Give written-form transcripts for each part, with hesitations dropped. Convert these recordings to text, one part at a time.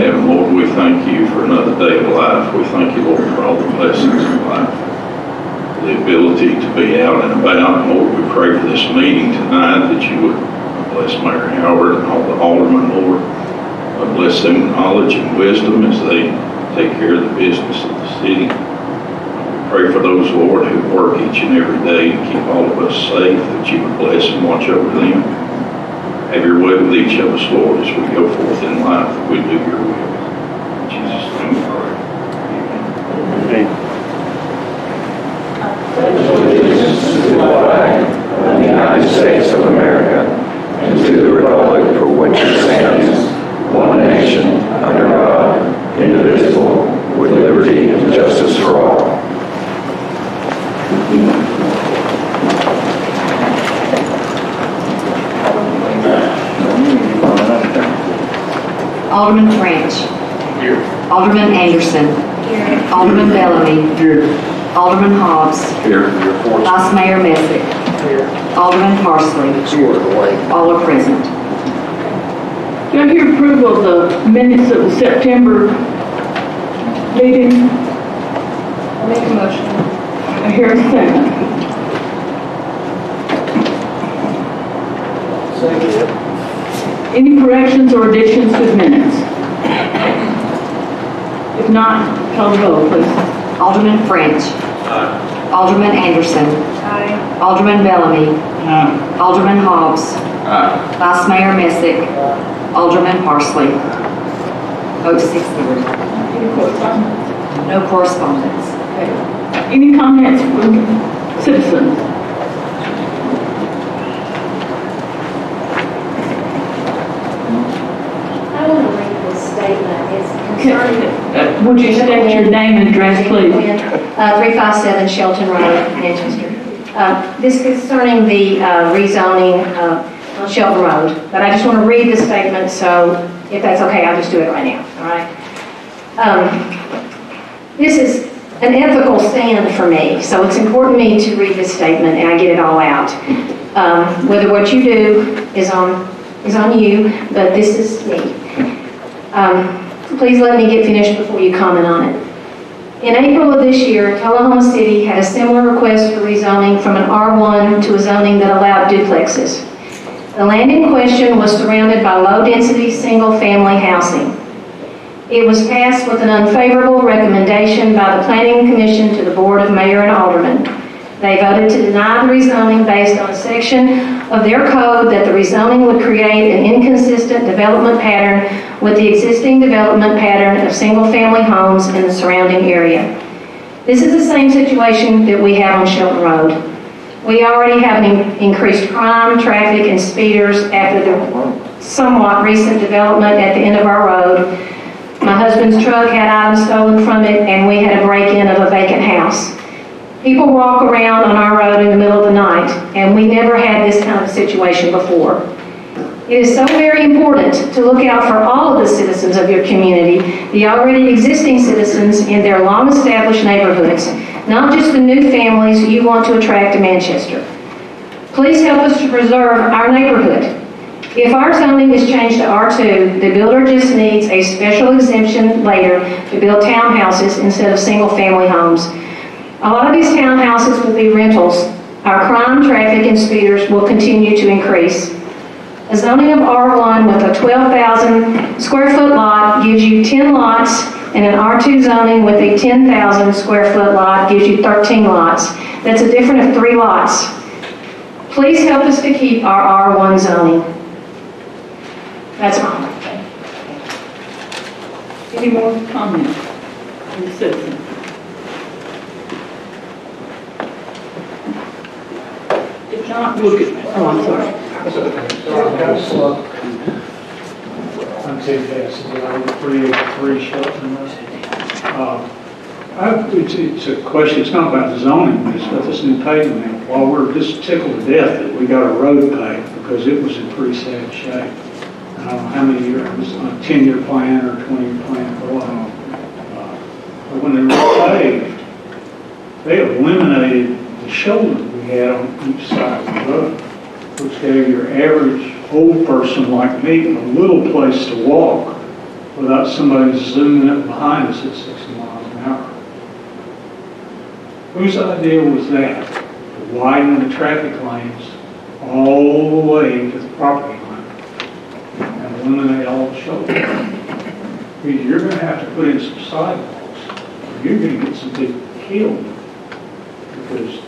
Heaven, Lord, we thank you for another day of life. We thank you, Lord, for all the blessings of life, the ability to be out and about. Lord, we pray for this meeting tonight that you would bless Mayor Howard and all the aldermen, Lord. Bless them with knowledge and wisdom as they take care of the business of the city. We pray for those, Lord, who work each and every day to keep all of us safe, that you would bless and watch over them. Have your way with each of us, Lord, as we go forth in life, that we do your will. In Jesus' name we pray. Amen. Allegiance to the flag of the United States of America and to the republic for which it stands, one nation, under God, indivisible, with liberty and justice for all. Alderman French. Here. Alderman Anderson. Here. Alderman Bellamy. Here. Alderman Hobbs. Here. Vice Mayor Messick. Here. Alderman Parsley. All are present. Do I hear approval of the minutes of the September meeting? I'll make a motion. I hear a second. Any corrections or additions to the minutes? If not, call the roll, please. Alderman French. Aye. Alderman Anderson. Aye. Alderman Bellamy. Aye. Alderman Hobbs. Aye. Vice Mayor Messick. Alderman Parsley. Vote 6-0. Any correspondence? No correspondence. Okay. Any comments from citizens? I want to read this statement. It's concerning. Would you state your name and address, please? 357 Shelton Road, Manchester. This is concerning the rezoning on Shelton Road. But I just want to read the statement, so if that's okay, I'll just do it right now. All right. This is an ethical stand for me, so it's important to me to read this statement and I get it all out. Whether what you do is on you, but this is me. Please let me get finished before you comment on it. In April of this year, Tullahoma City had a similar request for rezoning from an R1 to a zoning that allowed duplexes. The land in question was surrounded by low-density single-family housing. It was passed with an unfavorable recommendation by the Planning Commission to the Board of Mayor and Aldermen. They voted to deny the rezoning based on a section of their code that the rezoning would create an inconsistent development pattern with the existing development pattern of single-family homes in the surrounding area. This is the same situation that we have on Shelton Road. We already have an increased crime, traffic, and speeders after the somewhat recent development at the end of our road. My husband's truck had items stolen from it, and we had a break-in of a vacant house. People walk around on our road in the middle of the night, and we never had this kind of situation before. It is so very important to look out for all of the citizens of your community, the already existing citizens in their long-established neighborhoods, not just the new families you want to attract to Manchester. Please help us to preserve our neighborhood. If our zoning is changed to R2, the builder just needs a special exemption later to build townhouses instead of single-family homes. A lot of these townhouses will be rentals. Our crime, traffic, and speeders will continue to increase. A zoning of R1 with a 12,000 square foot lot gives you 10 lots, and an R2 zoning with a 10,000 square foot lot gives you 13 lots. That's a difference of 3 lots. Please help us to keep our R1 zoning. That's all. Any more comments from the citizens? If not, we'll get, I'm sorry. I'm Ted Bass, I'm 383 Shelton Road. It's a question, it's not about the zoning, but it's about this new pavement. While we're just tickled to death that we got a road paved because it was in pretty sad shape. I don't know how many years, it was on a 10-year plan or 20-year plan for a while. But when they were paved, they eliminated the shoulder we had on each side of the road, which gave your average old person like me a little place to walk without somebody zooming up behind us at 60 miles an hour. Whose idea was that? To widen the traffic lanes all the way to the property line and eliminate all the shoulder. Because you're going to have to put in some sidewalks, or you're going to get some people killed. Because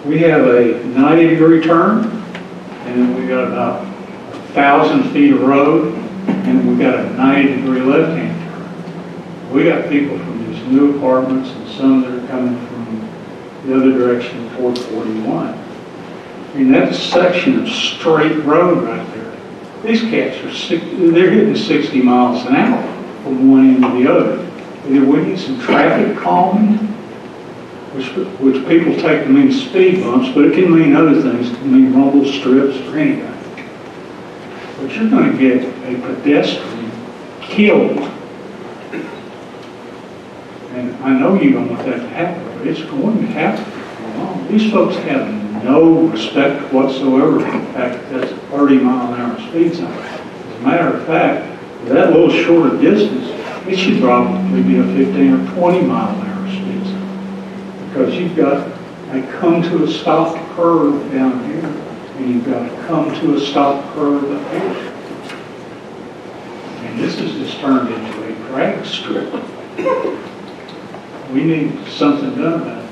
we have a 90-degree turn, and then we got about 1,000 feet of road, and we got a 90-degree left-hand turn. We got people from these new apartments and some that are coming from the other direction toward 41. I mean, that section of straight road right there, these cats they're hitting 60 miles an hour from one end to the other. Either we need some traffic calming, which people take to mean speed bumps, but it can mean other things. It can mean rumble strips or anything. But you're going to get a pedestrian killed. And I know you don't want that to happen, but it's going to happen. These folks have no respect whatsoever for the fact that that's a 30-mile-an-hour speed zone. As a matter of fact, for that little shorter distance, it should probably be a 15 or 20-mile-an-hour speed zone. Because you've got a come to a stop curve down here, and you've got to come to a stop curve up here. And this has just turned into a drag strip. We need something done about it.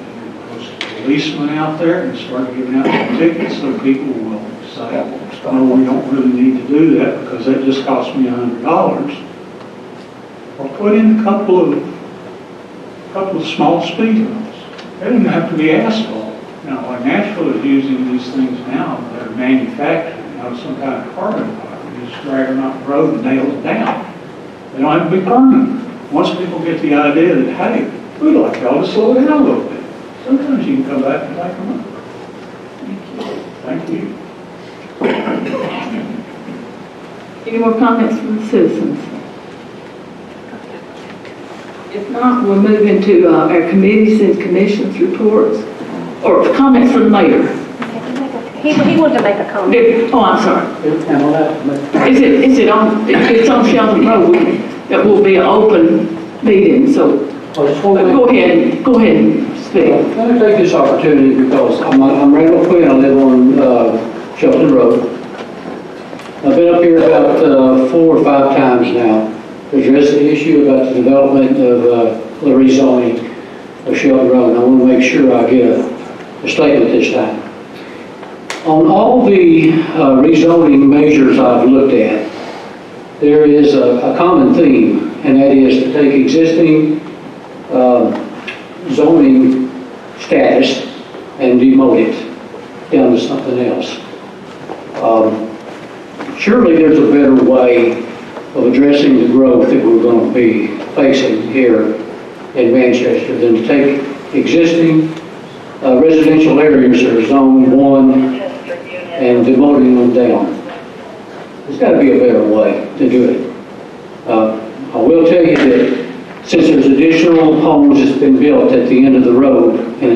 Post policemen out there and start giving out some tickets so people will say, no, we don't really need to do that because that just cost me $100. Or put in a couple of small speed bumps. They don't have to be asphalt. Now, like Nashville is using these things now that are manufactured out of some kind of carbon fiber. You just drag them out the road and nail it down. They don't have to be permanent. Once people get the idea that, hey, we'd like y'all to slow down a little bit, sometimes you can come back and take them up. Thank you. Any more comments from the citizens? If not, we'll move into our committees and commissions reports, or comments from the mayor. He wanted to make a comment. Oh, I'm sorry. It's on Sheldon Road. That will be an open meeting, so go ahead and speak. Let me take this opportunity because I'm Randall Quinn. I live on Shelton Road. I've been up here about 4 or 5 times now to address the issue about the development of the rezoning of Shelton Road. And I want to make sure I get a statement this time. On all the rezoning measures I've looked at, there is a common theme, and that is to take existing zoning status and demote it down to something else. Surely there's a better way of addressing the growth that we're going to be facing here in Manchester than to take existing residential areas that are zone 1 and demoting them down. There's got to be a better way to do it. I will tell you that since there's additional homes that's been built at the end of the road in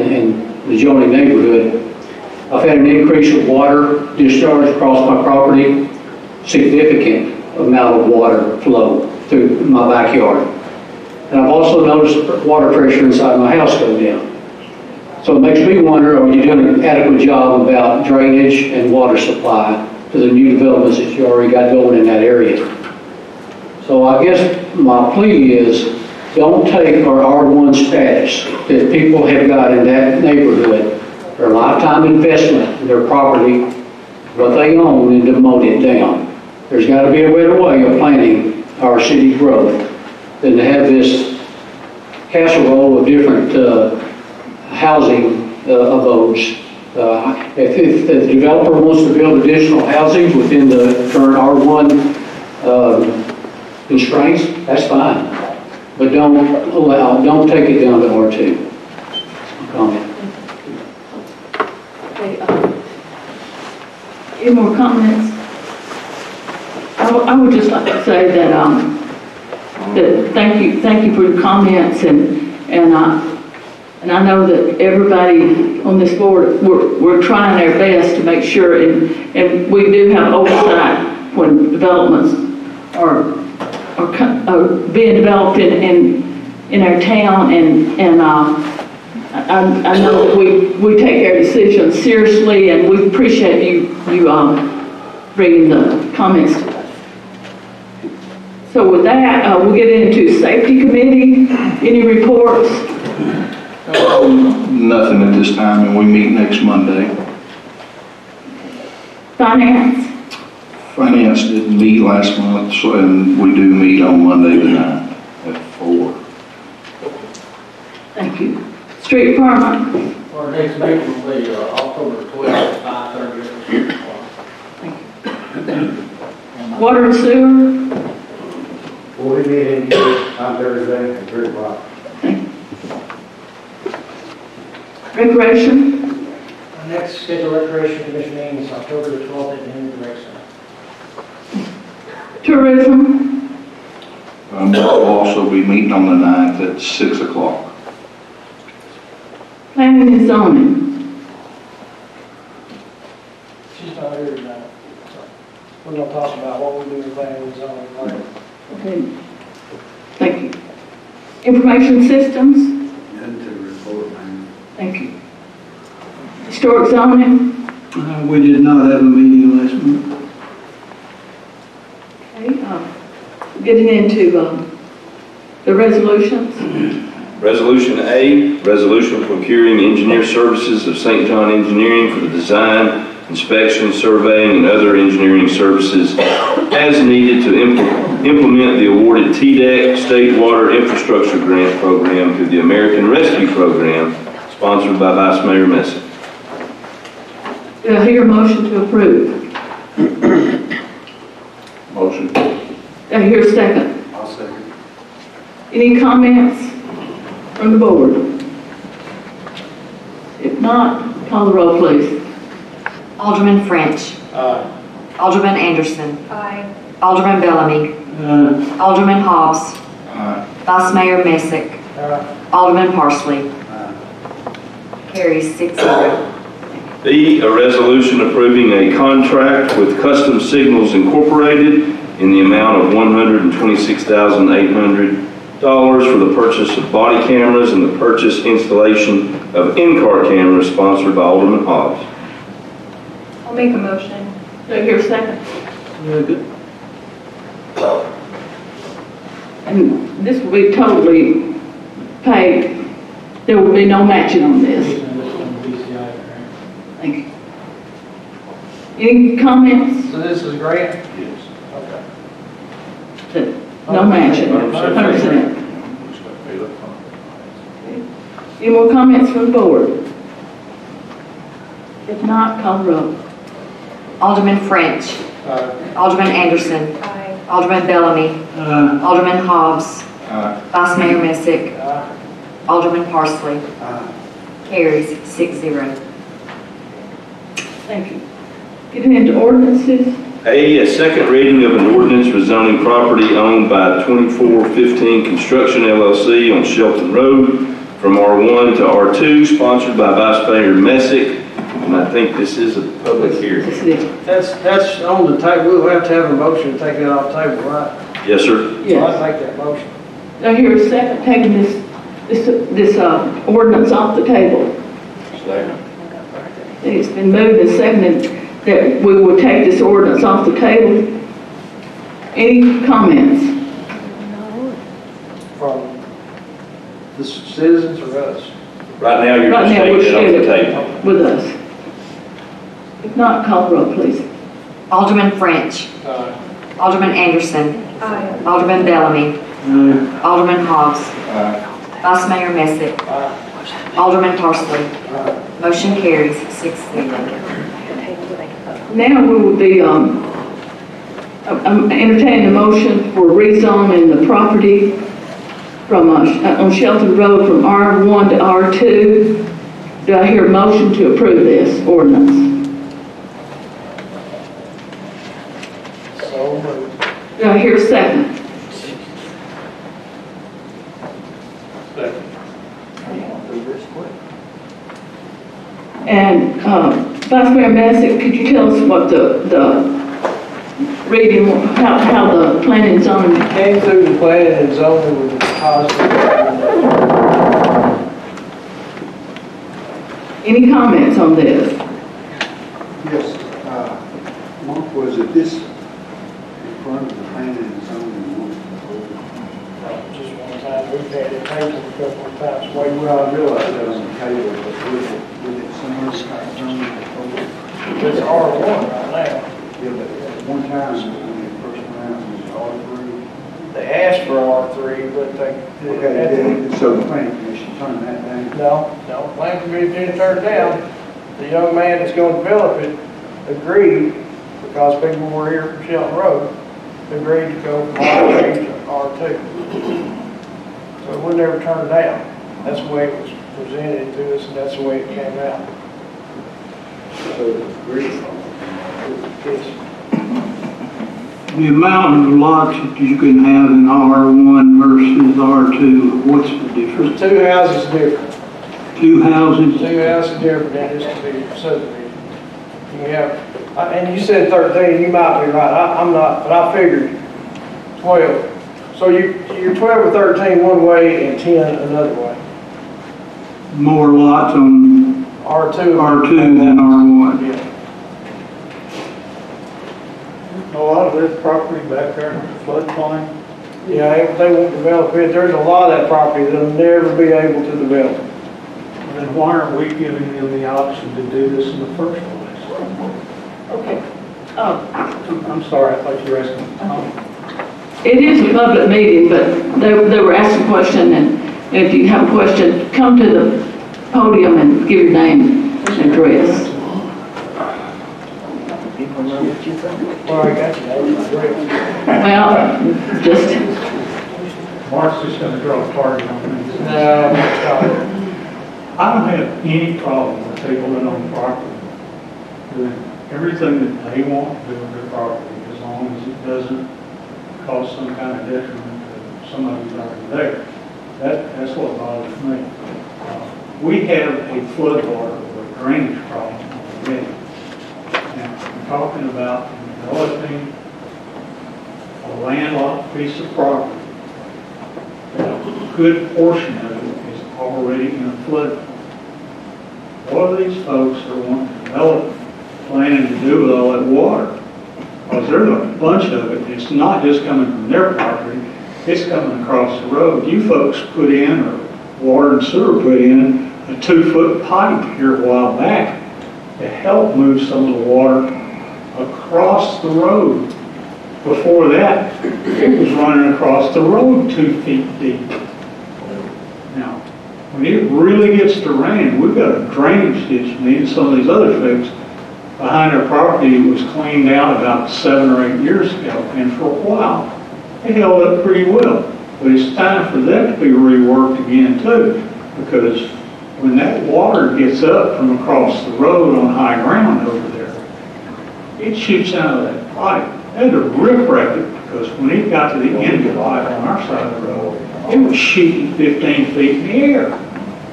the adjoining neighborhood, I've had an increase of water discharge across my property, significant amount of water flow through my backyard. And I've also noticed water pressure inside my house go down. So it makes me wonder, are you doing an adequate job about drainage and water supply to the new developments that you already got going in that area? So I guess my plea is, don't take our R1 status that people have got in that neighborhood, their lifetime investment in their property, what they own, and demote it down. There's got to be a better way of planning our city growth than to have this casserole of different housing abodes. If the developer wants to build additional housing within the current R1 constraints, that's fine. But don't take it down to R2. Comment. Okay, any more comments? I would just like to say that that thank you for your comments, and I know that everybody on this board, we're trying our best to make sure, and we do have oversight when developments are being developed in our town, and I know that we take our decisions seriously, and we appreciate you bringing the comments to us. So with that, we'll get into Safety Committee. Any reports? Nothing at this time, and we meet next Monday. Finance? Finance didn't meet last month, so, and we do meet on Monday the 9th at 4. Thank you. Street Department? Our next meeting will be October 12th at 5:30. Water and Sewer? We'll be meeting on Thursday at 3 o'clock. Recreation? Our next scheduled Recreation Commission meeting is October the 12th at noon at the rec center. Tourism? We'll also be meeting on the 9th at 6 o'clock. Planning and zoning? She's not here tonight. We're going to talk about what we do with planning and zoning later. Okay. Thank you. Information systems? Nothing to report, ma'am. Thank you. Historic zoning? We did not have a meeting last month. Okay, getting into the resolutions. Resolution A, resolution procuring engineer services of St. John Engineering for the design, inspection, surveying, and other engineering services as needed to implement the awarded TDEC State Water Infrastructure Grant Program through the American Rescue Program, sponsored by Vice Mayor Messick. Do I hear a motion to approve? Motion. Do I hear a second? I'll second. Any comments from the board? If not, call the roll, please. Alderman French. Alderman Anderson. Aye. Alderman Bellamy. Alderman Hobbs. Vice Mayor Messick. Alderman Parsley. Carries 6-0. B, a resolution approving a contract with Custom Signals Incorporated in the amount of $126,800 for the purchase of body cameras and the purchase installation of in-car cameras, sponsored by Alderman Hobbs. I'll make a motion. Do I hear a second? Good. And this will be totally paid. There will be no matching on this. Thank you. Any comments? So this is grant? Yes. Okay. No matching. 100%. Any more comments from the board? If not, call the roll. Alderman French. Alderman Anderson. Aye. Alderman Bellamy. Alderman Hobbs. Vice Mayor Messick. Alderman Parsley. Carries 6-0. Thank you. Getting into ordinances. A second reading of an ordinance rezoning property owned by 2415 Construction LLC on Shelton Road from R1 to R2, sponsored by Vice Mayor Messick. And I think this is a public hearing. This is it. That's on the table. We'll have to have a motion to take that off the table, right? Yes, sir. So Yes. I'd make that motion. Do I hear a second taking this ordinance off the table? It's been moved and seconded that we will take this ordinance off the table. Any comments? From the citizens or us? Right now, you're Right just now, we're taking it off the sharing table. it with us. If not, call the roll, please. Alderman French. Alderman Anderson. Aye. Alderman Bellamy. Alderman Hobbs. Vice Mayor Messick. Alderman Parsley. Motion carries 6-0. Now we will be I'm entertaining a motion for rezoning the property from on Shelton Road from R1 to R2. Do I hear a motion to approve this ordinance? So moved. Do I hear a second? And Vice Mayor Messick, could you tell us what the reading, how the planning and zoning? Came through the plan the zoning would be positive. Any comments on this? Yes, Mark, was it this in front of the planning and zoning? Just one time, we've had it tabled a couple of times. Well, I realize that on the table, but with it somewhere like zoning before? It's R1 right now. Yeah, but at one time, when it first went out, it was R3. They asked for R3, but they. Okay, so the planning commission turned that down? No, plan committee didn't turn it down. The young man that's going to develop it agreed, because people were here from Shelton Road, agreed to go from R3 to R2. So it would never turn down. That's the way it was presented to us, and that's the way it came out. So it was agreed. Yes. The amount of lots that you can have in R1 versus R2, what's the difference? Two houses different. Two houses? Two houses different than this to be subdivision. You have, and you said 13, you might be right, I'm not, but I figured 12. So you're 12 or 13 one way and 10 another way. More lots on R2 than R1? Yeah. A lot of this property back there in the floodplain? Yeah, they won't develop it. There's a lot of that property that'll never be able to develop. Then why aren't we giving them the option to do this in the first place? Okay. I'm sorry, I thought you were asking. It is a public meeting, but they were asking a question, and if you have a question, come to the podium and give your name and address. Well, I got you. Well, just, Mark's just gonna draw a target on me. No, I don't have any problem with people that own property doing everything that they want to do with their property, as long as it doesn't cause some kind of detriment to somebody who's already there. That's what bothers me. We have a flood water or a drainage problem already. Now, we're talking about developing a landlocked piece of property. A good portion of it is already in a flood. What are these folks that are wanting to develop, planning to do with all that water? Because there's a bunch of it. It's not just coming from their property, it's coming across the road. You folks put in, or water and sewer put in, a 2-foot pipe here a while back to help move some of the water across the road. Before that, it was running across the road 2 feet deep. Now, when it really gets to rain, we've got a drainage ditch, me and some of these other folks, behind our property. It was cleaned out about 7 or 8 years ago, and for a while, it held up pretty well. But it's time for that to be reworked again too, because when that water gets up from across the road on high ground over there, it shoots out of that pipe. They had to rip-wrap it, because when it got to the end of the pipe on our side of the road, it was shooting 15 feet in the air.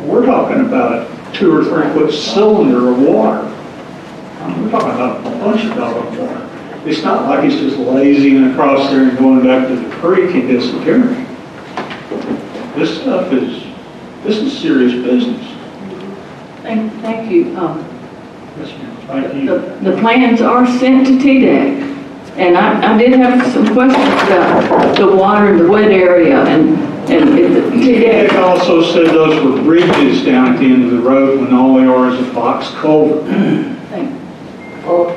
We're talking about a 2 or 3 foot cylinder of water. We're talking about a bunch of dollars of water. It's not like it's just lazying across there and going back to the creek and disappearing. This stuff is serious business. thank you. Yes, ma'am. Thank you. The plans are sent to TDEC, and I did have some questions about the water in the wet area, and if the TDEC. TDEC also said those were bridges down at the end of the road when all they are is a box culvert. Well,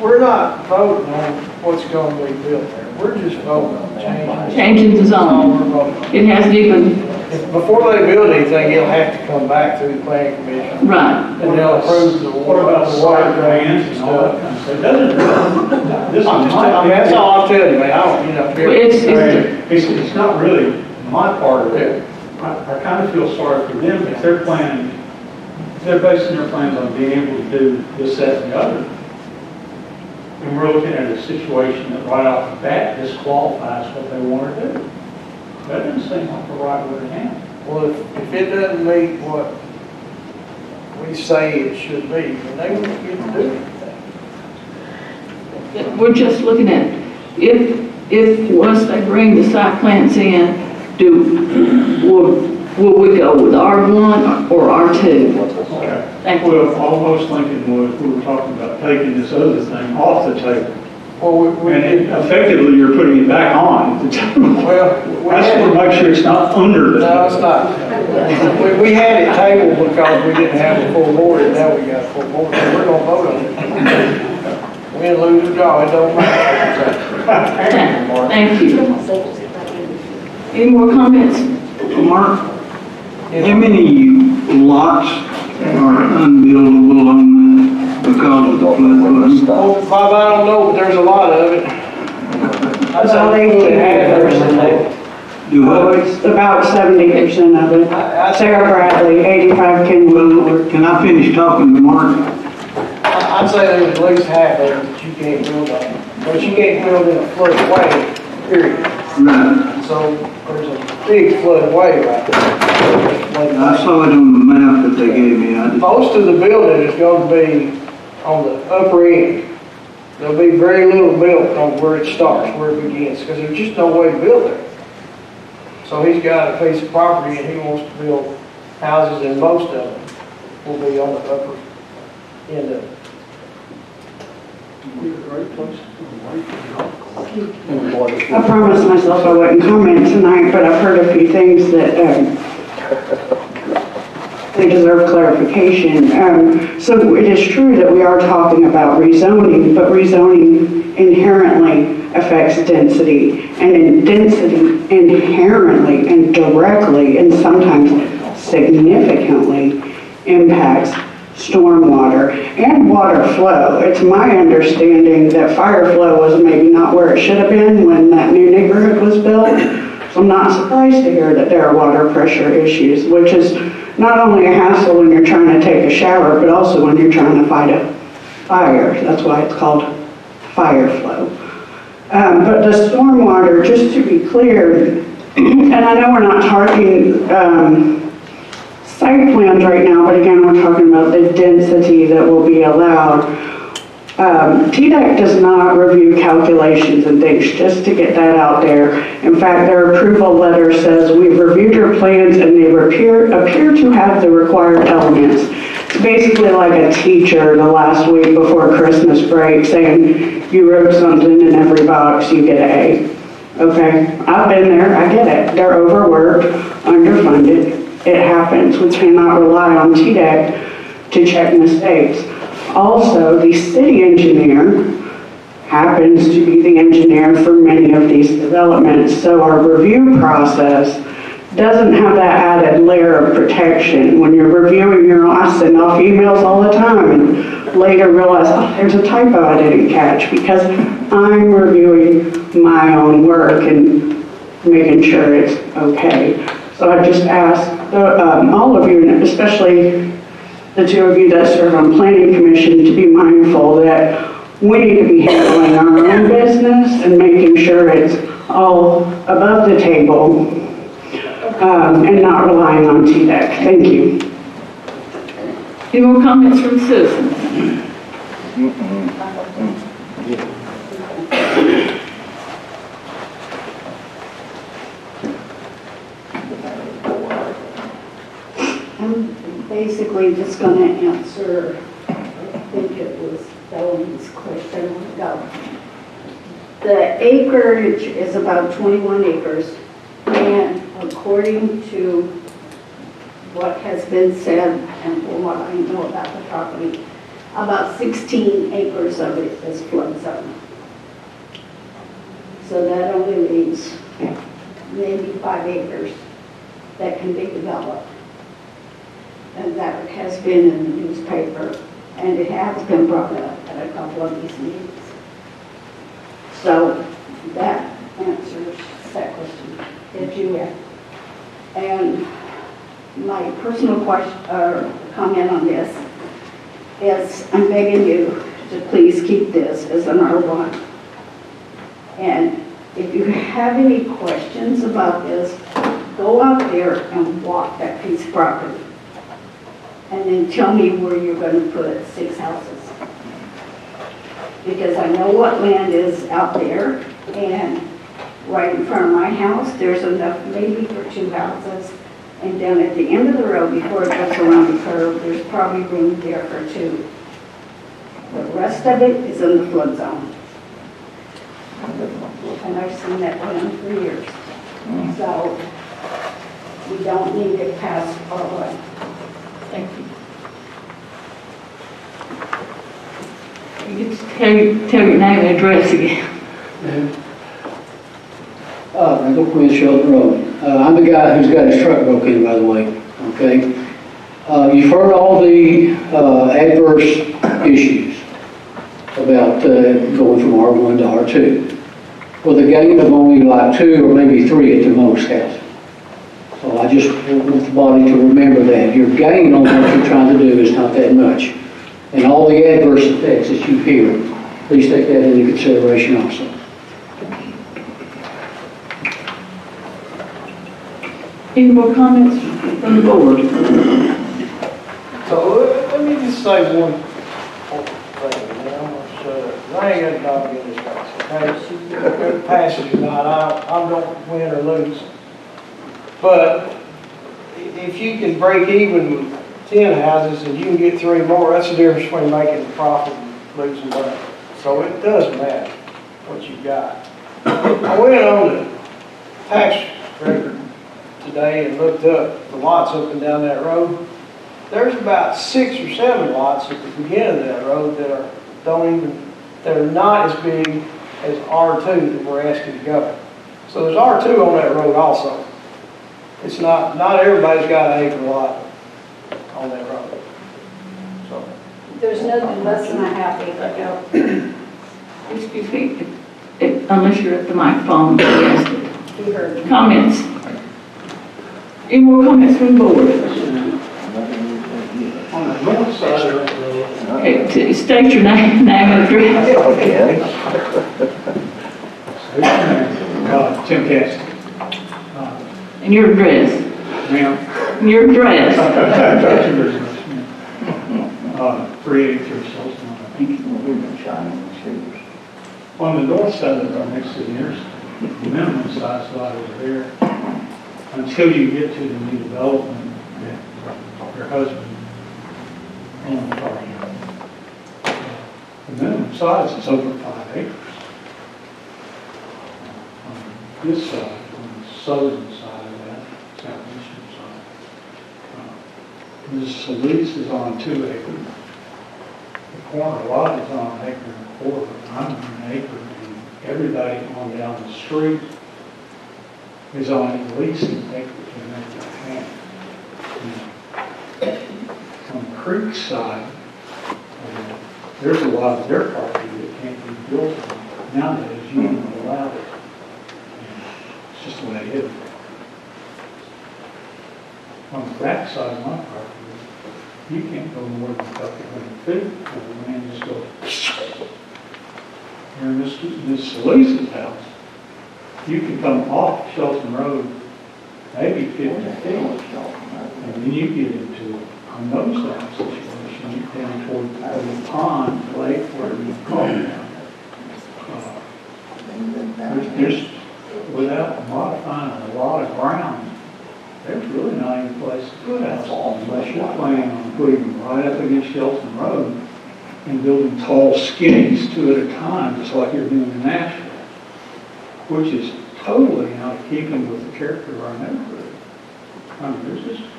we're not voting on what's going to be built there. We're just voting on Changing the zone. It hasn't even. Before they build anything, it'll have to come back to the planning commission. Right. And they'll approve the What about the water drains and and all that stuff. kind of stuff? It doesn't, this is I'm just telling, that's all I'm telling you, man. I don't, It's not really my part of it. I kind of feel sorry for them if they're planning, they're basing their plans on being able to do this, that, and the other. And we're looking at a situation that right off the bat disqualifies what they want to do. That doesn't seem like the right way to handle it. well, if it doesn't meet what we say it should be, then they won't get to do anything. We're just looking at, if if, once they bring the site plans in, will we go with R1 or R2? Thank you. Well, all I was thinking was, we were talking about taking this other thing off the table. Well, And effectively, you're putting it back on the table. well, That's to make sure it's not under the. no, it's not. We had it tabled because we didn't have a full board, and now we got a full board, so we're gonna vote on it. Win, lose, or draw, it don't matter. Thank you. Any more comments? Mark, how many lots are unbuildable on that because of the flood? Well, Bob, I don't know, but there's a lot of it. I'd say 18 Do what? It's about 70% of it. Sarah Bradley, 85 Kenwood. Can I finish talking to Mark? I'd say there's at least half of it that you can't build on. But you can't build in a floodway, period. Right. So there's a big floodway right there. I saw it on the map that they gave me. Most of the building is going to be on the upper end. There'll be very little built on where it starts, where it begins, because there's just no way to build there. So he's got a piece of property and he wants to build houses, and most of them will be on the upper end of it. I promised myself I wouldn't comment tonight, but I've heard a few things that they deserve clarification. So it is true that we are talking about rezoning, but rezoning inherently affects density, and density inherently and directly and sometimes significantly impacts stormwater and water flow. It's my understanding that fire flow was maybe not where it should have been when that new neighborhood was built. So I'm not surprised to hear that there are water pressure issues, which is not only a hassle when you're trying to take a shower, but also when you're trying to fight a fire. That's why it's called fire flow. But the stormwater, just to be clear, and I know we're not talking site plans right now, but again, we're talking about the density that will be allowed. TDEC does not review calculations and things, just to get that out there. In fact, their approval letter says, we've reviewed your plans and they appear to have the required elements. It's basically like a teacher the last week before Christmas break saying, you wrote something in every box, you get an A. Okay, I've been there, I get it. They're overworked, underfunded. It happens. We cannot rely on TDEC to check mistakes. Also, the city engineer happens to be the engineer for many of these developments, so our review process doesn't have that added layer of protection. When you're reviewing I send off emails all the time and later realize, oh, there's a typo I didn't catch, because I'm reviewing my own work and making sure it's okay. So I just ask all of you, and especially the two of you that serve on Planning Commission, to be mindful that we need to be handling our own business and making sure it's all above the table and not relying on TDEC. Thank you. Any more comments from citizens? I'm basically just going to answer, I think it was Bellamy's question. The acreage is about 21 acres, and according to what has been said and from what I know about the property, about 16 acres of it is flood zone. So that only leaves maybe 5 acres that can be developed. And that has been in the newspaper, and it has been brought up at a couple of these meetings. So that answers that question that you had. And my personal question or comment on this is, I'm begging you to please keep this as an R1. And if you have any questions about this, go out there and walk that piece of property. And then tell me where you're going to put 6 houses. Because I know what land is out there, and right in front of my house, there's enough maybe for 2 houses. And down at the end of the road, before it goes around the curve, there's probably room there for 2. The rest of it is in the flood zone. And I've seen that plan for years. So we don't need it passed all the way. Thank you. You get to tell your name and address again. Randall Quinn, Shelton Road. I'm the guy who's got his truck broke in, by the way, okay? You've heard all the adverse issues about going from R1 to R2, with a gain of only like 2 or maybe 3 at the most house. So I just want the body to remember that your gain on what you're trying to do is not that much. And all the adverse effects that you hear, please take that into consideration also. Any more comments from the board? So let me just say one thing, and then I'm gonna shut up. I ain't got a dog in this race, okay? Good passage or not, I don't win or lose. But if you can break even with 10 houses and you can get 3 more, that's the difference between making a profit and losing money. So it does matter what you got. I went on the tax record today and looked up the lots up and down that road. There's about 6 or 7 lots at the beginning of that road that are not as big as R2 that we're asking to go. So there's R2 on that road also. It's not everybody's got an acre lot on that road. So There's nothing less than a half acre. Excuse me, unless you're at the microphone. Yes. You heard me. Comments? Any more comments from the board? On the north side of that road. Okay, state your name and address. Tim Caston. And your address. Ma'am. And your address. 383 Shelton. Thank you. On the north side of the road, next to the nearest minimum size lot over there, until you get to the new development that your husband owns part of. The minimum size is over 5 acres. On this side, on the southern side of that, southeastern side. This lease is on 2 acres. The corner lot is on 1.25 acres. I'm on 1 acre, and everybody on down the street is on at least 1 acre to 1.5 acres. On the creek side, there's a lot of their property that can't be built on. Nowadays, you don't allow it. It's just the way it is. On the back side of my property, you can't go more than a couple hundred feet, or the land just goes. Here in Miss Elise's house, you can come off Shelton Road maybe 50 feet, and then you get into a nose-down situation down toward the pond, lake, whatever you call it. There's, without modifying a lot of ground, there's really not any place to put houses unless you're planning on putting them right up against Shelton Road and building tall skinnies 2 at a time, just like you're doing in Nashville, which is totally out of keeping with the character of our neighborhood. I mean,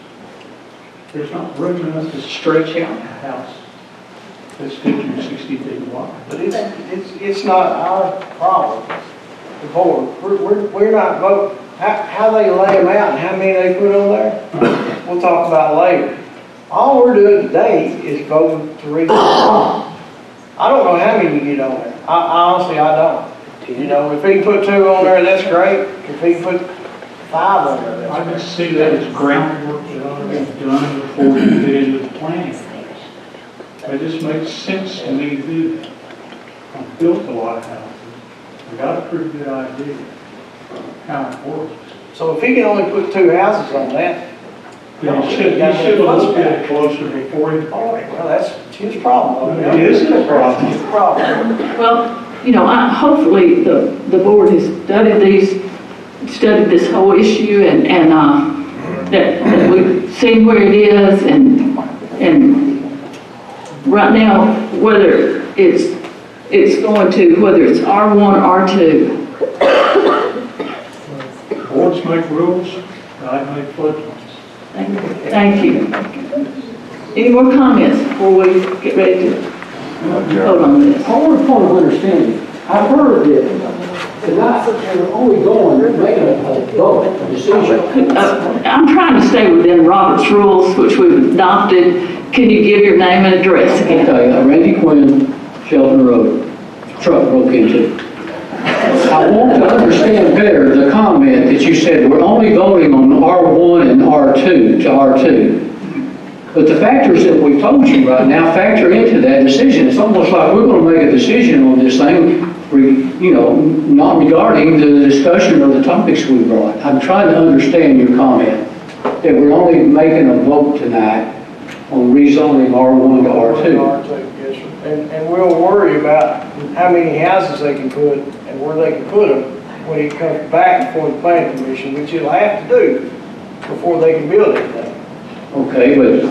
there's not room enough to stretch out a house that's 50 or 60 feet wide. But it's not our problem, the board. We're not voting. How they lay them out and how many they put on there, we'll talk about later. All we're doing today is voting to rezone. I don't know how many you get on there. Honestly, I don't. You know, if he can put 2 on there, that's great. If he can put 5 on there, that's I just see that as groundwork that ought to be done before you get into the planning phase. It just makes sense to me to do that. I've built a lot of houses. I got a pretty good idea of how it works. So if he can only put 2 houses on that, You should have looked at it closer before you bought it. well, that's his problem. It is his problem. It's his problem. Well, hopefully the board has studied this whole issue and that we've seen where it is and right now, whether it's going to, whether it's R1 or R2. Boards make rules, God make floodplains. Thank you. Any more comments before we get ready to vote on this? I want a point of understanding. I've heard that tonight you're only going, making a vote, a decision. I'm trying to stay within Robert's rules, which we've adopted. Can you give your name and address again? Okay, Randy Quinn, Shelton Road, truck broke into. I want to understand better the comment that you said we're only voting on R1 and R2 to R2. But the factors that we've told you right now factor into that decision. It's almost like we're going to make a decision on this thing, not regarding the discussion or the topics we brought. I'm trying to understand your comment that we're only making a vote tonight on rezoning R1 to R2. Yes, sir. And we'll worry about how many houses they can put and where they can put them when it comes back before the planning commission, which you'll have to do before they can build anything. Okay, but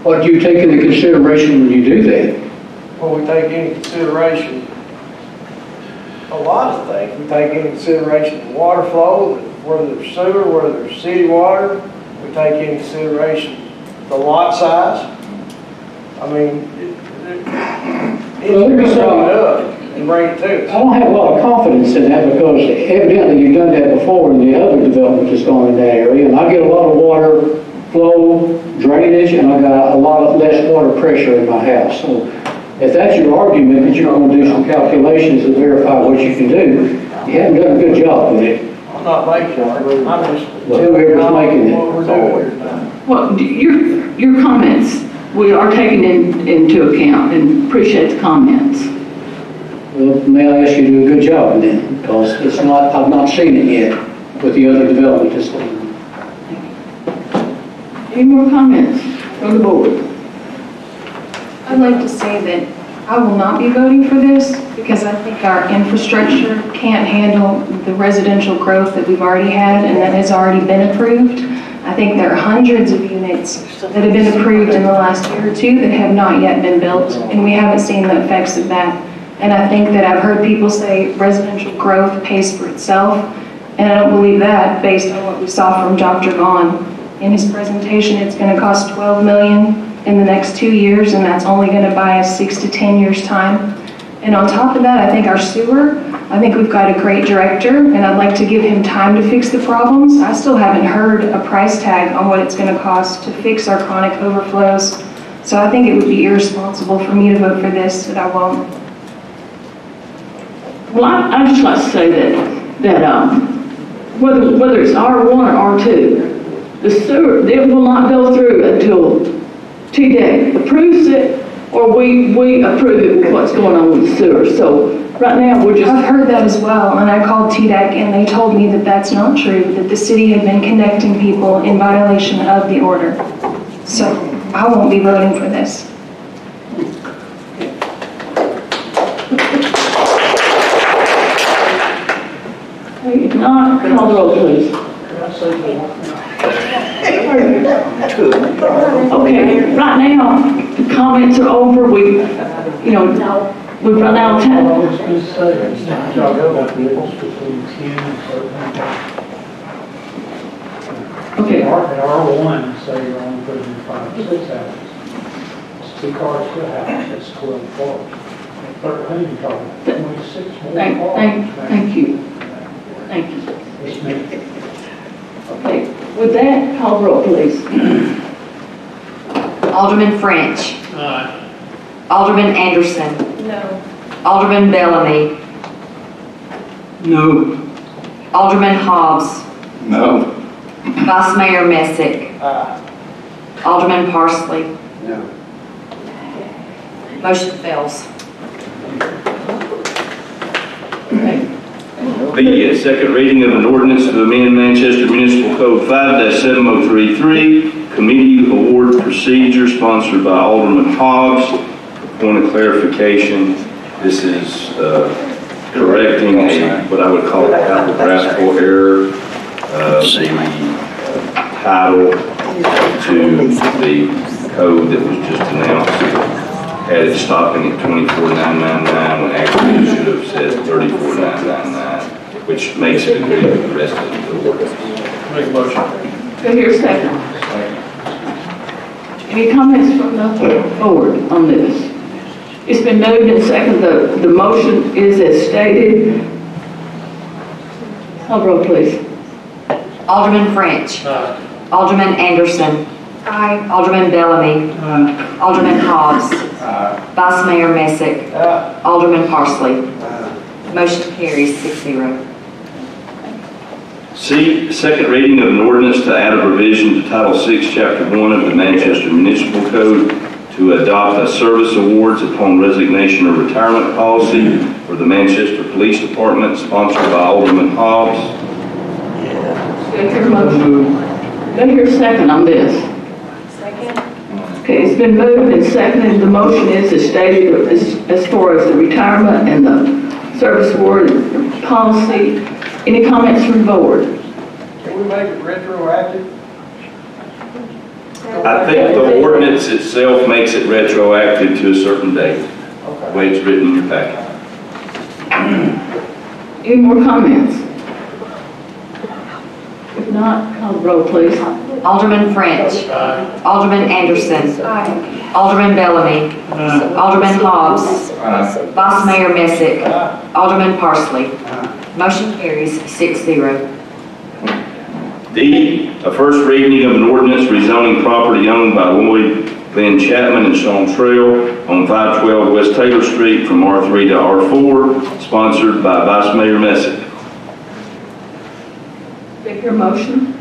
what do you take into consideration when you do that? Well, we take into consideration a lot of things. We take into consideration the water flow, whether there's sewer, whether there's city water. We take into consideration the lot size. I mean, it's going to be something up and bring it to us. I don't have a lot of confidence in that because evidently you've done that before in the other development that's gone in that area. And I get a lot of water flow, drainage, and I got a lot less water pressure in my house. So if that's your argument that you're going to do some calculations to verify what you can do, you haven't done a good job with it. I'm not making it. I'm just Whoever's making it. what we're doing. Well, your comments, we are taking into account and appreciate the comments. Well, may I ask you to do a good job then? Because I've not seen it yet with the other development that's going on. Any more comments from the board? I'd like to say that I will not be voting for this because I think our infrastructure can't handle the residential growth that we've already had and that has already been approved. I think there are hundreds of units that have been approved in the last year or two that have not yet been built, and we haven't seen the effects of that. And I think that I've heard people say residential growth pays for itself, and I don't believe that based on what we saw from Dr. Vaughn. In his presentation, it's going to cost $12 million in the next 2 years, and that's only going to buy us 6 to 10 years time. And on top of that, I think our sewer, I think we've got a great director, and I'd like to give him time to fix the problems. I still haven't heard a price tag on what it's going to cost to fix our chronic overflows. So I think it would be irresponsible for me to vote for this, and I won't. Well, I'd just like to say that whether it's R1 or R2, the sewer, it will not go through until TDEC approves it or we approve it with what's going on with the sewer. So right now we're just... I've heard that as well, and I called TDEC and they told me that that's not true, that the city had been connecting people in violation of the order. So I won't be voting for this. If not, call the roll, please. Okay, right now, the comments are over. We've run out of time. Okay. In R1, say you're only putting in 5 or 6 houses. It's 2 cars to a house, that's 12 cars. At 13, you're talking 26 more cars. Thank you. Thank you. Yes, ma'am. Okay, with that, call the roll, please. Alderman French. Aye. Alderman Anderson. No. Alderman Bellamy. No. Alderman Hobbs. No. Vice Mayor Messick. Alderman Parsley. No. Motion fails. Okay. The second reading of an ordinance to amend Manchester Municipal Code 5-7033, Committee Award Procedure, sponsored by Alderman Hobbs. Point of clarification, This is correcting what I would call a typographical error. The title to the code that was just announced had it stopping at 24,999 when actually it should have said 34,999, which makes it agree with the rest of the ordinance. Make a motion. Do I hear a second? Any comments from the board on this? It's been moved and seconded. The motion is as stated. Call roll, please. Alderman French. Alderman Anderson. Alderman Bellamy. Alderman Hobbs. Vice Mayor Messick. Alderman Parsley. Motion carries 6-0. C, second reading of an ordinance to add a revision to Title VI, Chapter 1 of the Manchester Municipal Code to adopt a service awards upon resignation or retirement policy for the Manchester Police Department, sponsored by Alderman Hobbs. Do I hear a motion? Do I hear a second on this? Second. Okay, it's been moved and seconded. The motion is as stated as far as the retirement and the service award policy. Any comments from the board? Can we make it retroactive? I think the ordinance itself makes it retroactive to a certain date, the way it's written in your packet. Any more comments? If not, call the roll, please. Alderman French. Alderman Anderson. Alderman Bellamy. Alderman Hobbs. Vice Mayor Messick. Alderman Parsley. Motion carries 6-0. D, a first reading of an ordinance rezoning property owned by Lloyd, Glenn Chapman, and Sean Trail on 512 West Taylor Street from R3 to R4, sponsored by Vice Mayor Messick. Take your motion.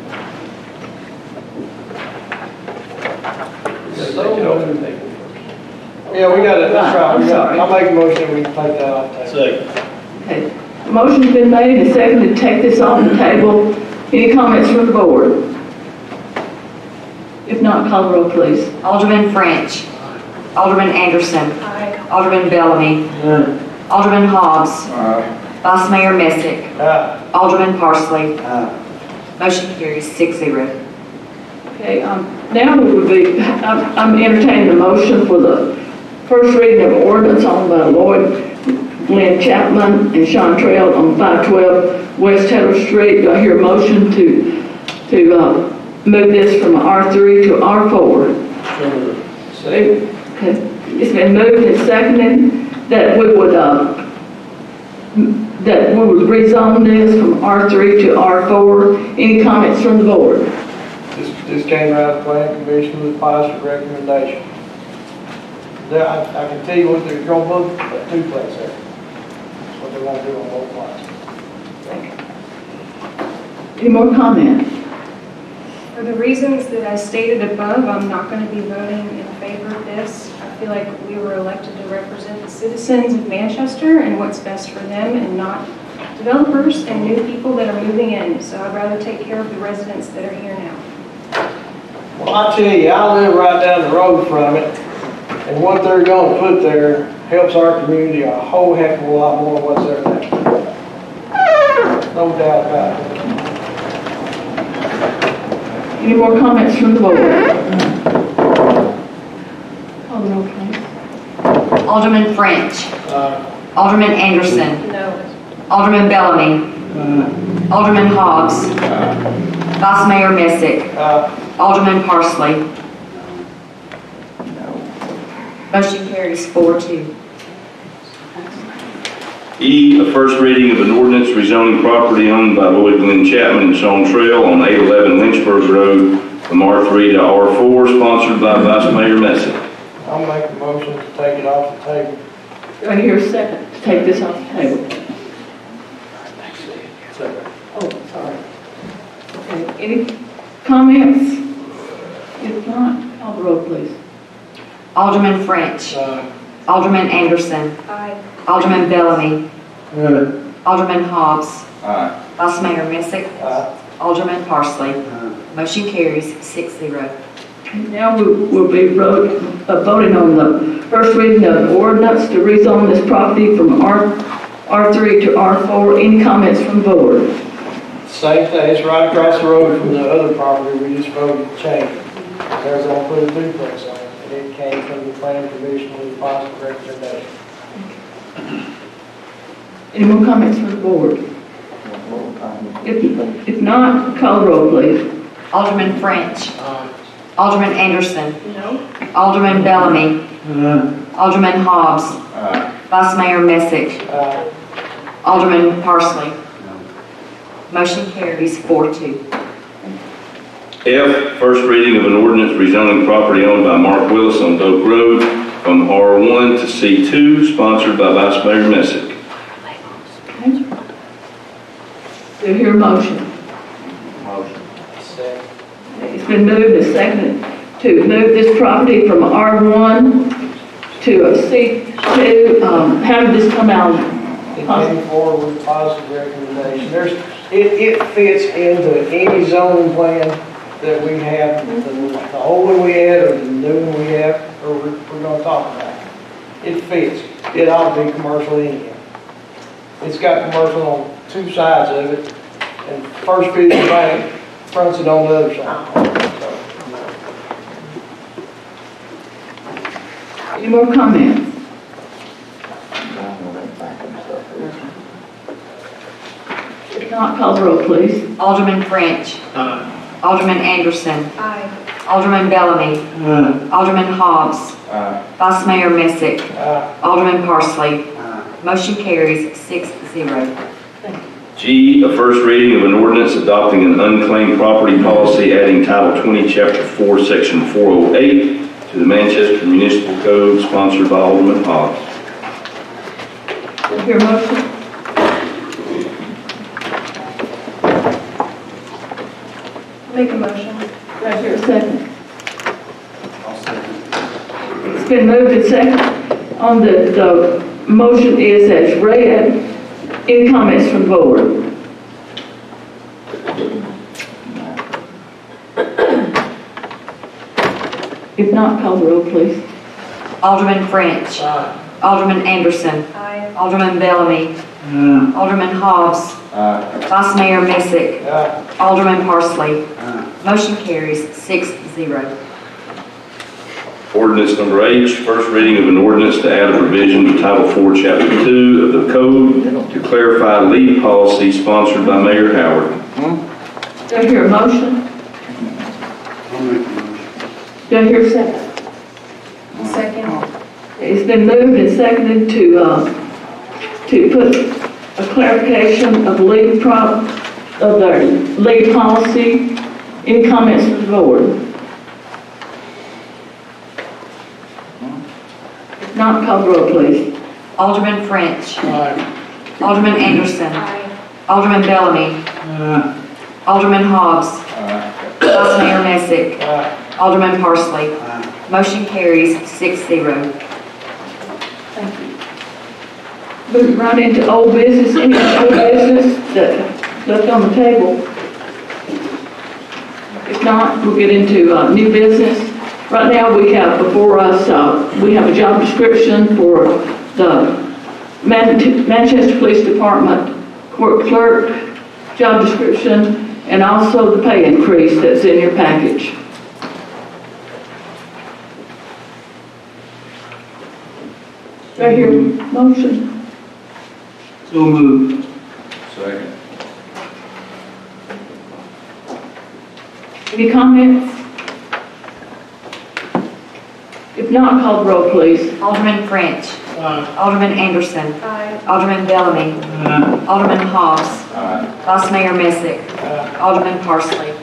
Yeah, we got it, that's right. I'm sorry. I'll make a motion, we can take that off the table. Second. Okay. The motion's been made and seconded to take this off the table. Any comments from the board? If not, call the roll, please. Alderman French. Alderman Anderson. Alderman Bellamy. Alderman Hobbs. Vice Mayor Messick. Alderman Parsley. Motion carries 6-0. Okay, now we would be, I'm entertaining a motion for the first reading of ordinance on by Lloyd, Glenn Chapman, and Sean Trail on 512 West Taylor Street. Do I hear a motion to move this from R3 to R4? Okay, it's been moved and seconded that we would rezone this from R3 to R4. Any comments from the board? This came out of the planning commission with positive recommendation. I can tell you what they're going to look at, duplex there. That's what they want to do on both lots. Any more comments? For the reasons that I stated above, I'm not going to be voting in favor of this. I feel like we were elected to represent the citizens of Manchester and what's best for them, and not developers and new people that are moving in. So I'd rather take care of the residents that are here now. Well, I tell you, I live right down the road from it, and what they're going to put there helps our community a whole heck of a lot more than what's there now. No doubt about it. Any more comments from the board? Call the roll, please. Alderman French. Alderman Anderson. No. Alderman Bellamy. Alderman Hobbs. Vice Mayor Messick. Alderman Parsley. Motion carries 4-2. E, a first reading of an ordinance rezoning property owned by Lloyd Glenn Chapman and Sean Trail on 811 Lynchburg Road from R3 to R4, sponsored by Vice Mayor Messick. I'll make the motion to take it off the table. Do I hear a second to take this off the table? Oh, sorry. Okay, any comments? If not, call the roll, please. Alderman French. Alderman Anderson. Alderman Bellamy. Alderman Hobbs. Vice Mayor Messick. Alderman Parsley. Motion carries 6-0. Now we'll be voting on the first reading of the ordinance to rezone this property from R3 to R4. Any comments from the board? Same thing, it's right across the road from the other property we just voted to change. There's gonna put a duplex on it, and it came from the planning commission with a positive recommendation. Any more comments from the board? If not, call the roll, please. Alderman French. Alderman Anderson. No. Alderman Bellamy. Alderman Hobbs. Vice Mayor Messick. Alderman Parsley. Motion carries 4-2. F, first reading of an ordinance rezoning property owned by Mark Willis on Oak Road from R1 to C2, sponsored by Vice Mayor Messick. Do you hear a motion? It's been moved and seconded to move this property from R1 to a C2. How did this come out? It came forward with a positive recommendation. It fits into any zoning plan that we have, the old one we had, or the new one we have, or we're gonna talk about. It fits. It ought to be commercial anyhow. It's got commercial on two sides of it, and First Vision Bank fronts it on the other side. Any more comments? If not, call the roll, please. Alderman French. Alderman Anderson. Aye. Alderman Bellamy. Alderman Hobbs. Vice Mayor Messick. Alderman Parsley. Motion carries 6-0. G, a first reading of an ordinance adopting an unclaimed property policy, adding Title 20, Chapter 4, Section 408 to the Manchester Municipal Code, sponsored by Alderman Hobbs. Do you hear a motion? Make a motion. Do I hear a second? It's been moved and seconded. On the motion is as read. Any comments from the board? If not, call the roll, please. Alderman French. Alderman Anderson. Aye. Alderman Bellamy. Alderman Hobbs. Vice Mayor Messick. Alderman Parsley. Motion carries 6-0. Ordinance number H, first reading of an ordinance to add a provision to Title 4, Chapter 2 of the Code to clarify leave policy, sponsored by Mayor Howard. Do I hear a motion? I'll make the motion. Do I hear a second? Second. It's been moved and seconded to put a clarification of leave of their leave policy. Any comments from the board? If not, call the roll, please. Alderman French. Alderman Anderson. Alderman Bellamy. Alderman Hobbs. Vice Mayor Messick. Alderman Parsley. Motion carries 6-0. Thank you. Moving right into old business. Any old business that left on the table? If not, we'll get into new business. Right now, we have before us, we have a job description for the Manchester Police Department court clerk job description, and also the pay increase that's in your package. Do I hear a motion? So moved. Second. Any comments? If not, call the roll, please. Alderman French. Alderman Anderson. Aye. Alderman Bellamy. Alderman Hobbs. Vice Mayor Messick. Alderman Parsley.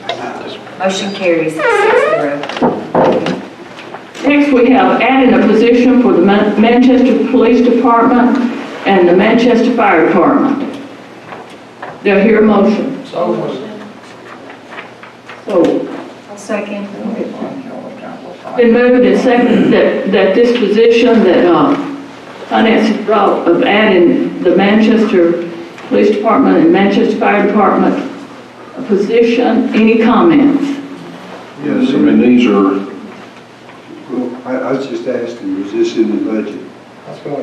Motion carries 6-0. Next, we have added a position for the Manchester Police Department and the Manchester Fire Department. Do I hear a motion? So moved. So, I'll second. been moved and seconded that this position that Finance has brought of adding the Manchester Police Department and Manchester Fire Department a position. Any comments? Yes, I mean, these are I was just asking, was this in the budget? Well,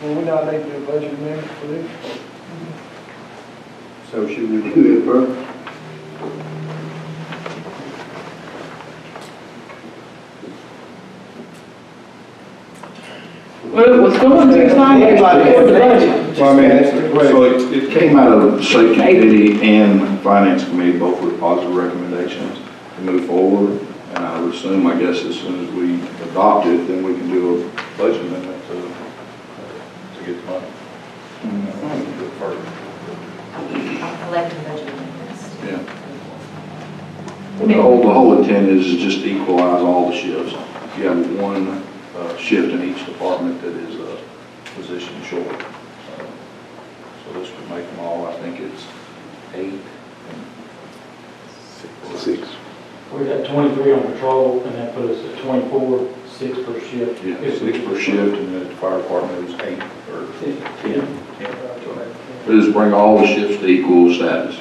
we not need to do a budget amendment for this. So should we do it first? Well, it was going through finance before the budget. Well, I mean, so it came out of State Committee and Finance Committee, both with positive recommendations to move forward. And I would assume, I guess, as soon as we adopt it, then we can do a budget amendment to get the money. Elected budget amendments. Yeah. The whole intent is just to equalize all the shifts. You have one shift in each department that is a position short. So this would make them all, I think it's 8 and 6. We got 23 on patrol, and that put us at 24, 6 per shift. Yeah, 6 per shift, and the fire department is 8 or 10. But just bring all the shifts to equal status.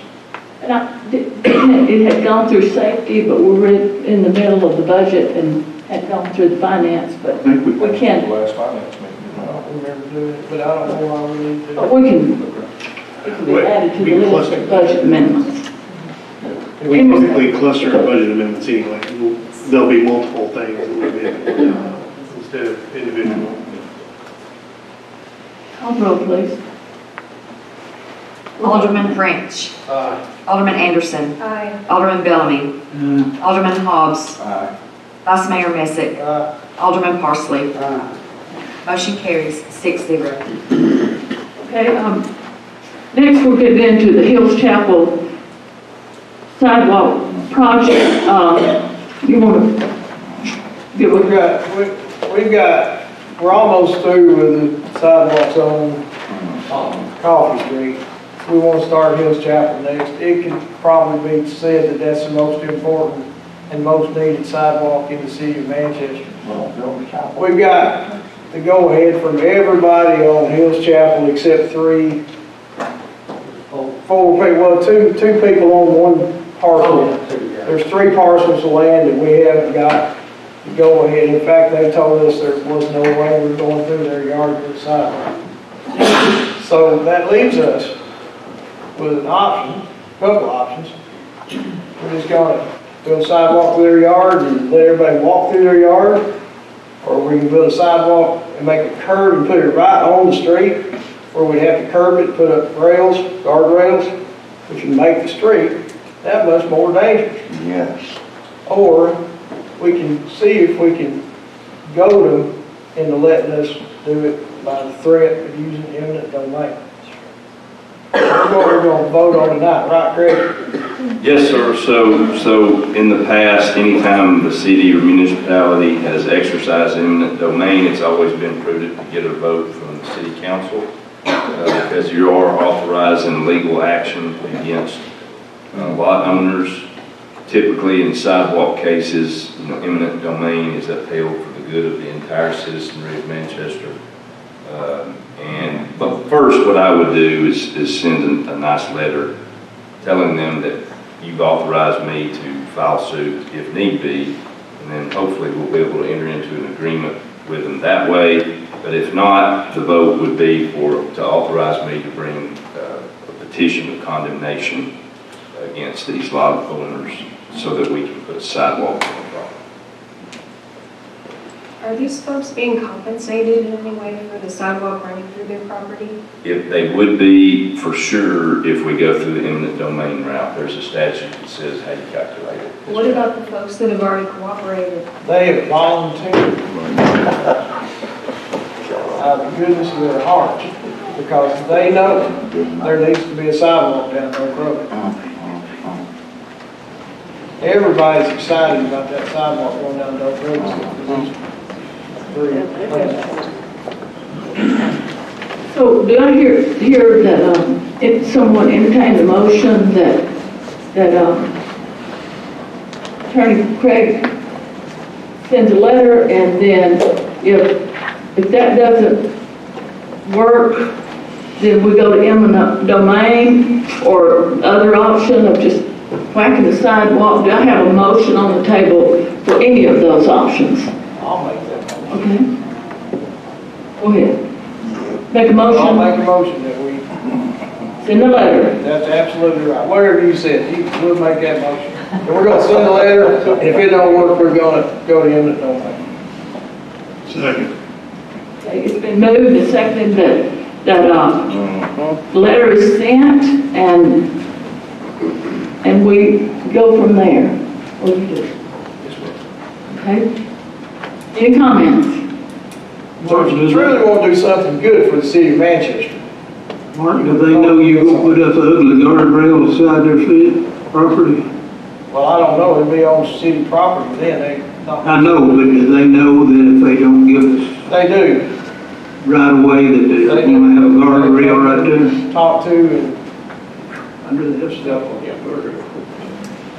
And it had gone through safety, but we were in the middle of the budget and had gone through the finance, but I think we can't. the last finance meeting. I don't remember doing it, but I don't know why we need to. But we it can be added to the list of budget amendments. We typically cluster our budget amendments anyway. There'll be multiple things that we'll be instead of individual. Call roll, please. Alderman French. Aye. Alderman Anderson. Aye. Alderman Bellamy. Alderman Hobbs. Aye. Vice Mayor Messick. Aye. Alderman Parsley. Motion carries 6-0. Okay, next we'll get into the Hills Chapel sidewalk project. You want to give We're almost through with the sidewalks on Coffee Street. We want to start Hills Chapel next. It can probably be said that that's the most important and most needed sidewalk in the city of Manchester. We've got the go-ahead from everybody on Hills Chapel except two people on one parcel. There's 3 parcels of land that we haven't got the go-ahead. In fact, they told us there was no way we were going through their yard to the sidewalk. So that leaves us with an option, a couple options. We're just going to build a sidewalk through their yard and let everybody walk through their yard, or we can build a sidewalk and make a curb and put it right on the street, where we'd have to curb it, put up rails, guardrails, which would make the street that much more dangerous. Yes. Or we can see if we can goad them into letting us do it by the threat of using eminent domain. That's what we're going to vote on tonight, right, Greg? Yes, sir. So in the past, anytime the city or municipality has exercised eminent domain, it's always been prudent to get a vote from the city council because you are authorizing legal action against lot owners. Typically, in sidewalk cases, eminent domain is upheld for the good of the entire citizenry of Manchester. But first, what I would do is send a nice letter telling them that you've authorized me to file suit if need be, and then hopefully we'll be able to enter into an agreement with them that way. But if not, the vote would be to authorize me to bring a petition of condemnation against these lot owners so that we can put a sidewalk on the property. Are these folks being compensated in any way for the sidewalk running through their property? If they would be, for sure, if we go through the eminent domain route. There's a statute that says how you calculate it. What about the folks that have already cooperated? They have volunteered out of the goodness of their hearts because they know there needs to be a sidewalk down Oak Road. Everybody's excited about that sidewalk going down Oak Road. So do I hear that if someone entertained a motion that Attorney Craig sends a letter, and then if that doesn't work, then we go to eminent domain, or other option of just whacking the sidewalk? Do I have a motion on the table for any of those options? I'll make that Okay. Go ahead. Make a I'll motion, make a motion that we, send a letter. that's absolutely right. Whatever you said, we'll make that motion. And we're gonna send a letter, and if it don't work, we're gonna go to eminent domain. Second. Okay, it's been moved and seconded that letter is sent and we go from there. What do you do? Okay? Any comments? So if you truly want to do something good for the city of Manchester, Mark, do they know you're gonna put up an ugly guardrail beside their property? well, I don't know, it'd be on city property then, I know, but do they know that if they don't give us they do. right away that they're gonna have a guardrail right there? Talk to and Under that stuff. stuff, yeah, we're good.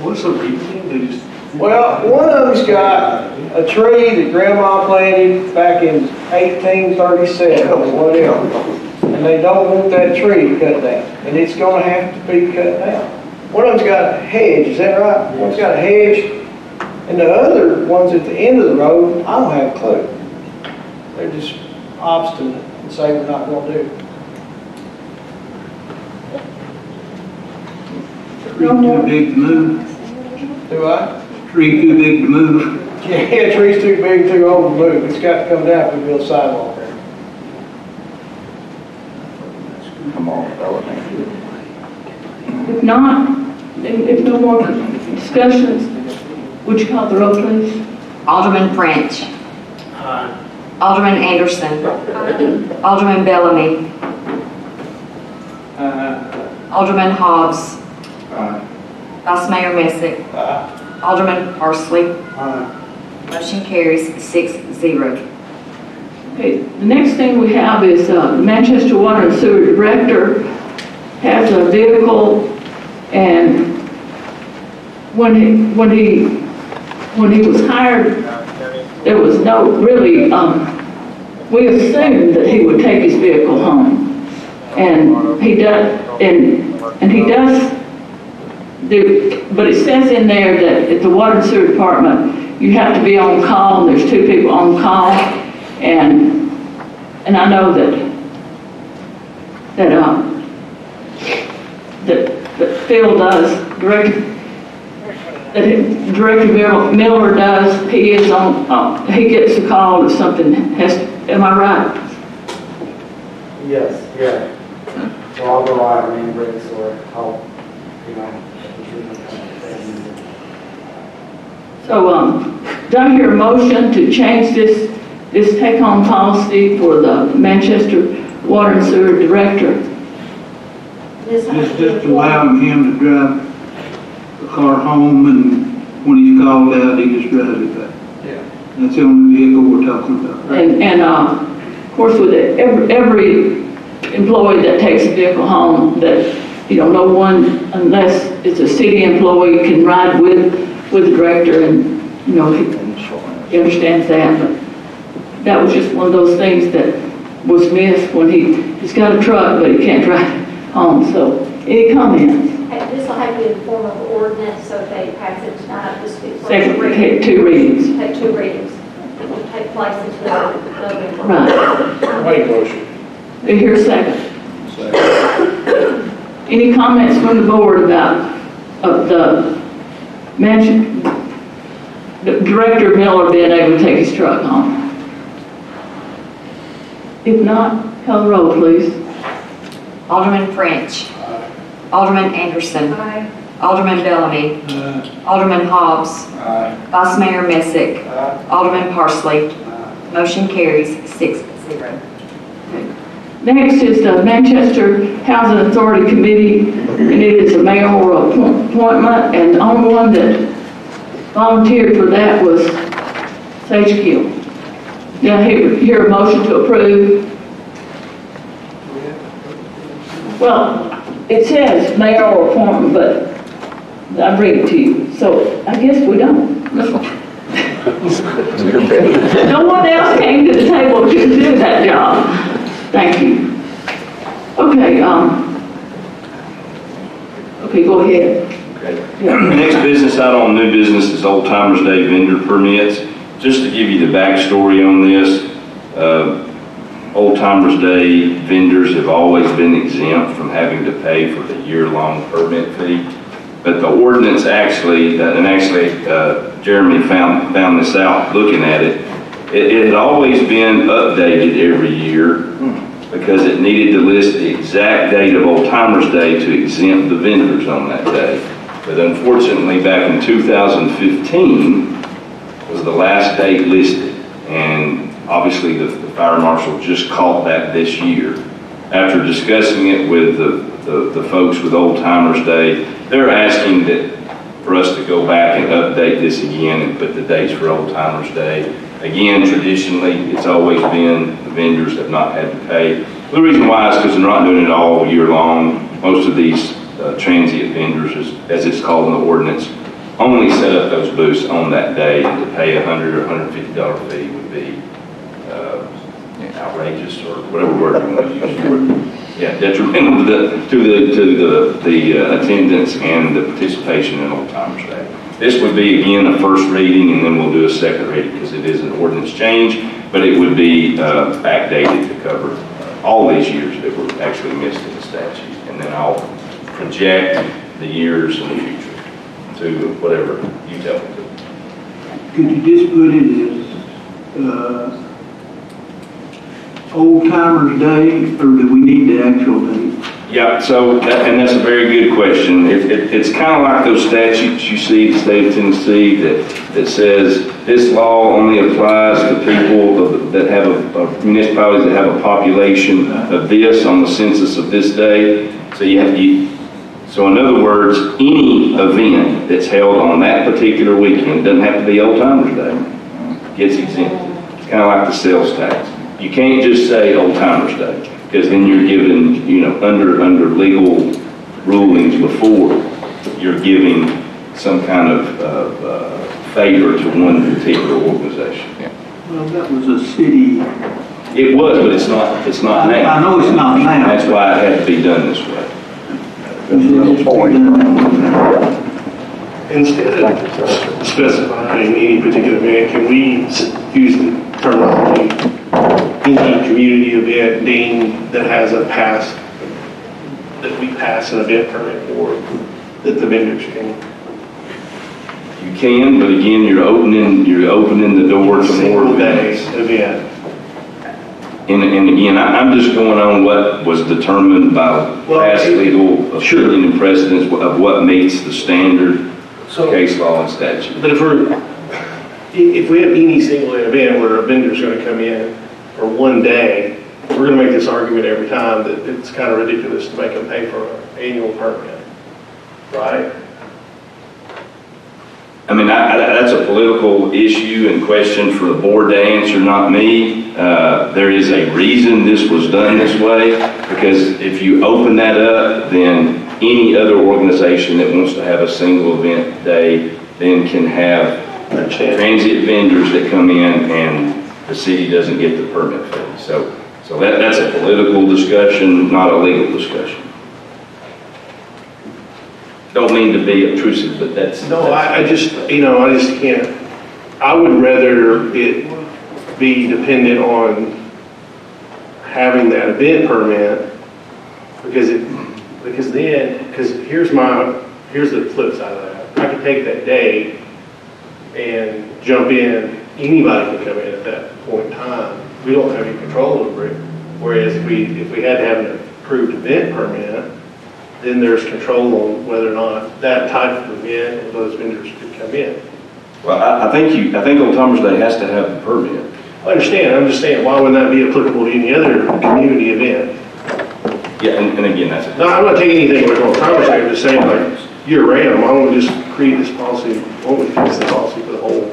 What's the reason? They just. Well, one of them's got a tree that grandma planted back in 1837 or whatever. And they don't want that tree cut down, and it's gonna have to be cut down. One of them's got a hedge, is that right? One's got a hedge, and the other one's at the end of the road, I don't have a clue. They're just obstinate and say we're not gonna do it. Tree too big to move. Do I? Tree too big to move. Yeah, tree's too big, too old to move. It's got to come down if we build a sidewalk there. Come on, Alderman. If not, if no more discussions, would you call the roll, please? Alderman French. Alderman Anderson. Alderman Bellamy. Alderman Hobbs. Vice Mayor Messick. Alderman Parsley. Motion carries 6-0. Okay, the next thing we have is the Manchester Water and Sewer Director has a vehicle, and when he was hired, there was no really, we assumed that he would take his vehicle home. And he does, and he does do, but it says in there that at the Water and Sewer Department, you have to be on call, and there's 2 people on call, and I know that Phil does, Director Miller does, he is on, he gets a call if something has, am I right? Yes, yeah. So I'll go out and breaks or help, you know. So, do I hear a motion to change this take-home policy for the Manchester Water and Sewer Director? Just allowing him to drive the car home, and when he's called out, he just drives it back. Yeah. That's the only vehicle we're talking about. And of course, with every employee that takes a vehicle home, that, you know, no one, unless it's a city employee, can ride with the director, and, you know, he understands that, but that was just one of those things that was missed when he's got a truck, but he can't drive home. So, any comments? This will have to be in the form of ordinance, so if they pass it tonight, this will be. Second, take 2 readings. Take 2 readings. It will take place until November. Right. Make a motion. Do you hear a second? Any comments from the board about the Director Miller being able to take his truck home? If not, call the roll, please. Alderman French. Alderman Anderson. Aye. Alderman Bellamy. Alderman Hobbs. Vice Mayor Messick. Alderman Parsley. Motion carries 6-0. Next is the Manchester Housing Authority Committee, and it is a mayoral appointment, and the only one that volunteered for that was Sage Gill. Now, hear a motion to approve. Well, it says mayoral appointment, but I read it to you, so I guess we don't. No one else came to the table to do that job. Thank you. Okay, okay, go ahead. Okay. The next business item on new business is Old Timers Day vendor permits. just to give you the backstory on this, Old Timers Day vendors have always been exempt from having to pay for the year-long permit fee. But the ordinance actually, Jeremy found this out looking at it, it had always been updated every year because it needed to list the exact date of Old Timers Day to exempt the vendors on that day. But unfortunately, back in 2015 was the last date listed, and obviously the fire marshal just caught that this year. After discussing it with the folks with Old Timers Day, they're asking for us to go back and update this again and put the dates for Old Timers Day. Again, traditionally, it's always been the vendors have not had to pay. The reason why is because they're not doing it all year long. Most of these transient vendors, as it's called in the ordinance, only set up those booths on that day, and to pay $100 or $150 fee would be outrageous, or whatever word you want to use for it. Yeah, detrimental to the attendance and the participation in Old Timers Day. This would be, again, a first reading, and then we'll do a second reading because it is an ordinance change, but it would be backdated to cover all these years that were actually missed in the statute. And then I'll project the years in the future to whatever you tell me to. Could you just put it as Old Timers Day, or do we need the actual date? Yeah, so, and that's a very good question. It's kind of like those statutes you see in the state of Tennessee that says this law only applies to people that have municipalities that have a population of this on the census of this day. So in other words, any event that's held on that particular weekend, doesn't have to be Old Timers Day, gets exempted. It's kind of like the sales tax. You can't just say Old Timers Day, because then you're giving, under legal rulings before, you're giving some kind of favor to one particular organization. Well, that was a city. It was, but it's not now. I know it's not now. That's why it had to be done this way. Instead of specifying any particular event, can we use the terminology, any community event deemed that has a pass, that we pass an event permit for, that the vendors can? You can, but again, you're opening the door to more events. Event. And again, I'm just going on what was determined by past legal opinion and precedents of what meets the standard case law and statute. But if we have any single event where a vendor's going to come in for one day, we're going to make this argument every time that it's kind of ridiculous to make them pay for an annual permit, right? I mean, that's a political issue and question for the board to answer, not me. There is a reason this was done this way, because if you open that up, then any other organization that wants to have a single event day then can have transient vendors that come in and the city doesn't get the permit fee. So that's a political discussion, not a legal discussion. Don't mean to be obtrusive, but that's... No, I just can't. I would rather it be dependent on having that event permit, because here's the flip side of that. I could take that day and jump in. Anybody can come in at that point in time. We don't have any control over it. Whereas if we had to have an approved event permit, then there's control on whether or not that type of event or those vendors could come in. Well, I think Old Timers Day has to have the permit. I understand. I'm just saying, why wouldn't that be applicable to any other community event? Yeah, and again, that's... No, I'm not taking anything away from Old Timers Day. I'm just saying, like, year round, why don't we just create this policy? Why don't we fix the policy for the whole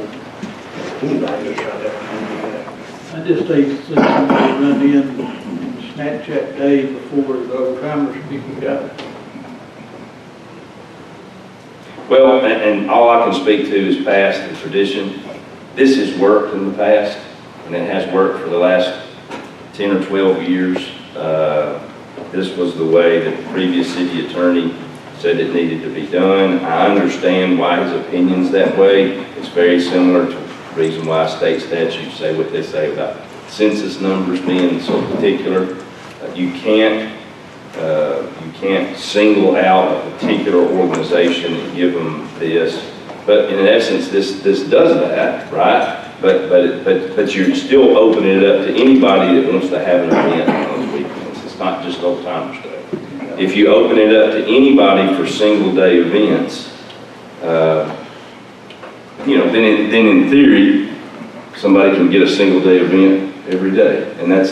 anybody that's trying to have a community event? I just hate to see somebody run in Snapchat Day before the Old Timers people got it. Well, and all I can speak to is past and tradition. This has worked in the past, and it has worked for the last 10 or 12 years. This was the way that the previous city attorney said it needed to be done. I understand why his opinion's that way. It's very similar to reason why state statutes say what they say about census numbers being so particular. You can't single out a particular organization and give them this. But in essence, this does that, right? But you're still opening it up to anybody that wants to have an event on those weekends. It's not just Old Timers Day. If you open it up to anybody for single day events, then in theory, somebody can get a single day event every day. And that's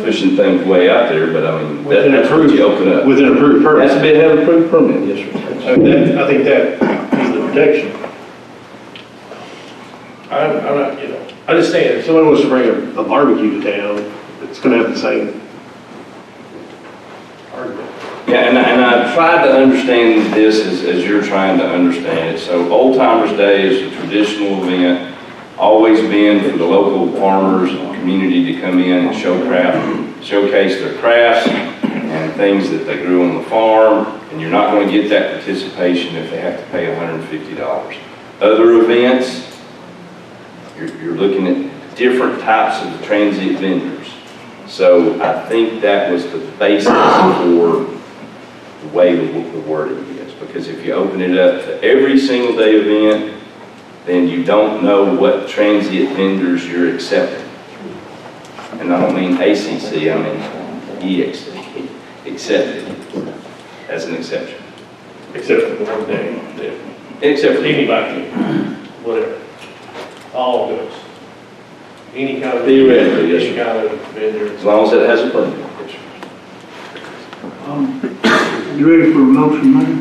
pushing things way out there, but I mean, that's what you open up. With an approved permit. Has to be an approved permit, yes, sir. I think that is the protection. I'm not, I just saying, if someone wants to bring a barbecue to town, it's gonna have the same argument. Yeah, and I tried to understand this as you're trying to understand it. So Old Timers Day is a traditional event, always been for the local farmers and community to come in and showcase their crafts and things that they grew on the farm, and you're not going to get that participation if they have to pay $150. Other events, you're looking at different types of transient vendors. So I think that was the basis for the way the wording is, because if you open it up to every single day event, then you don't know what transient vendors you're accepting. And I don't mean ACC, I mean EXC, accepted as an exception. Except for the one day, except for anybody, whatever, all goods. Any kind of theoretically, yes, any kind of vendor. As long as it has a permit. You ready for a motion, Mayor?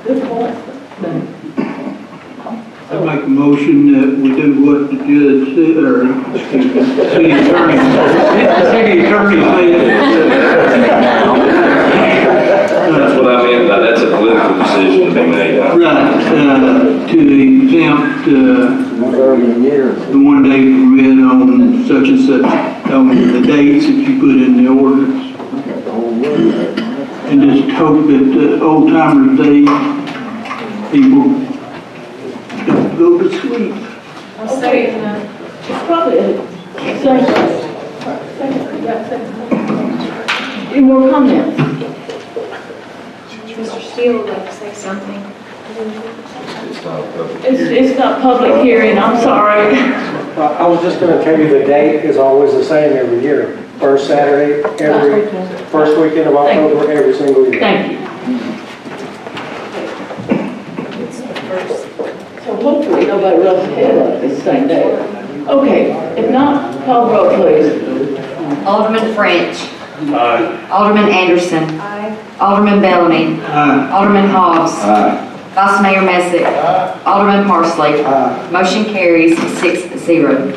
Good point. I make a motion that we do what the judge said, or city attorney That's what I meant by that's a political decision to be made. right, to exempt the one-day permit on such and such, on the dates that you put in the ordinance. And just hope that the Old Timers Day people don't go to sleep. I'll say, It's probably a second. Any more comments? Mr. Steele would like to say something. It's not a public It's not public hearing, I'm sorry. I was just going to tell you the date is always the same every year. First Saturday, first weekend of October, every single year. Thank you. So hopefully nobody runs ahead of this same day. Okay, if not, call the roll, please. Alderman French. Aye. Alderman Anderson. Aye. Alderman Bellamy. Aye. Alderman Hobbs. Vice Mayor Messick. Alderman Parsley. Motion carries 6-0.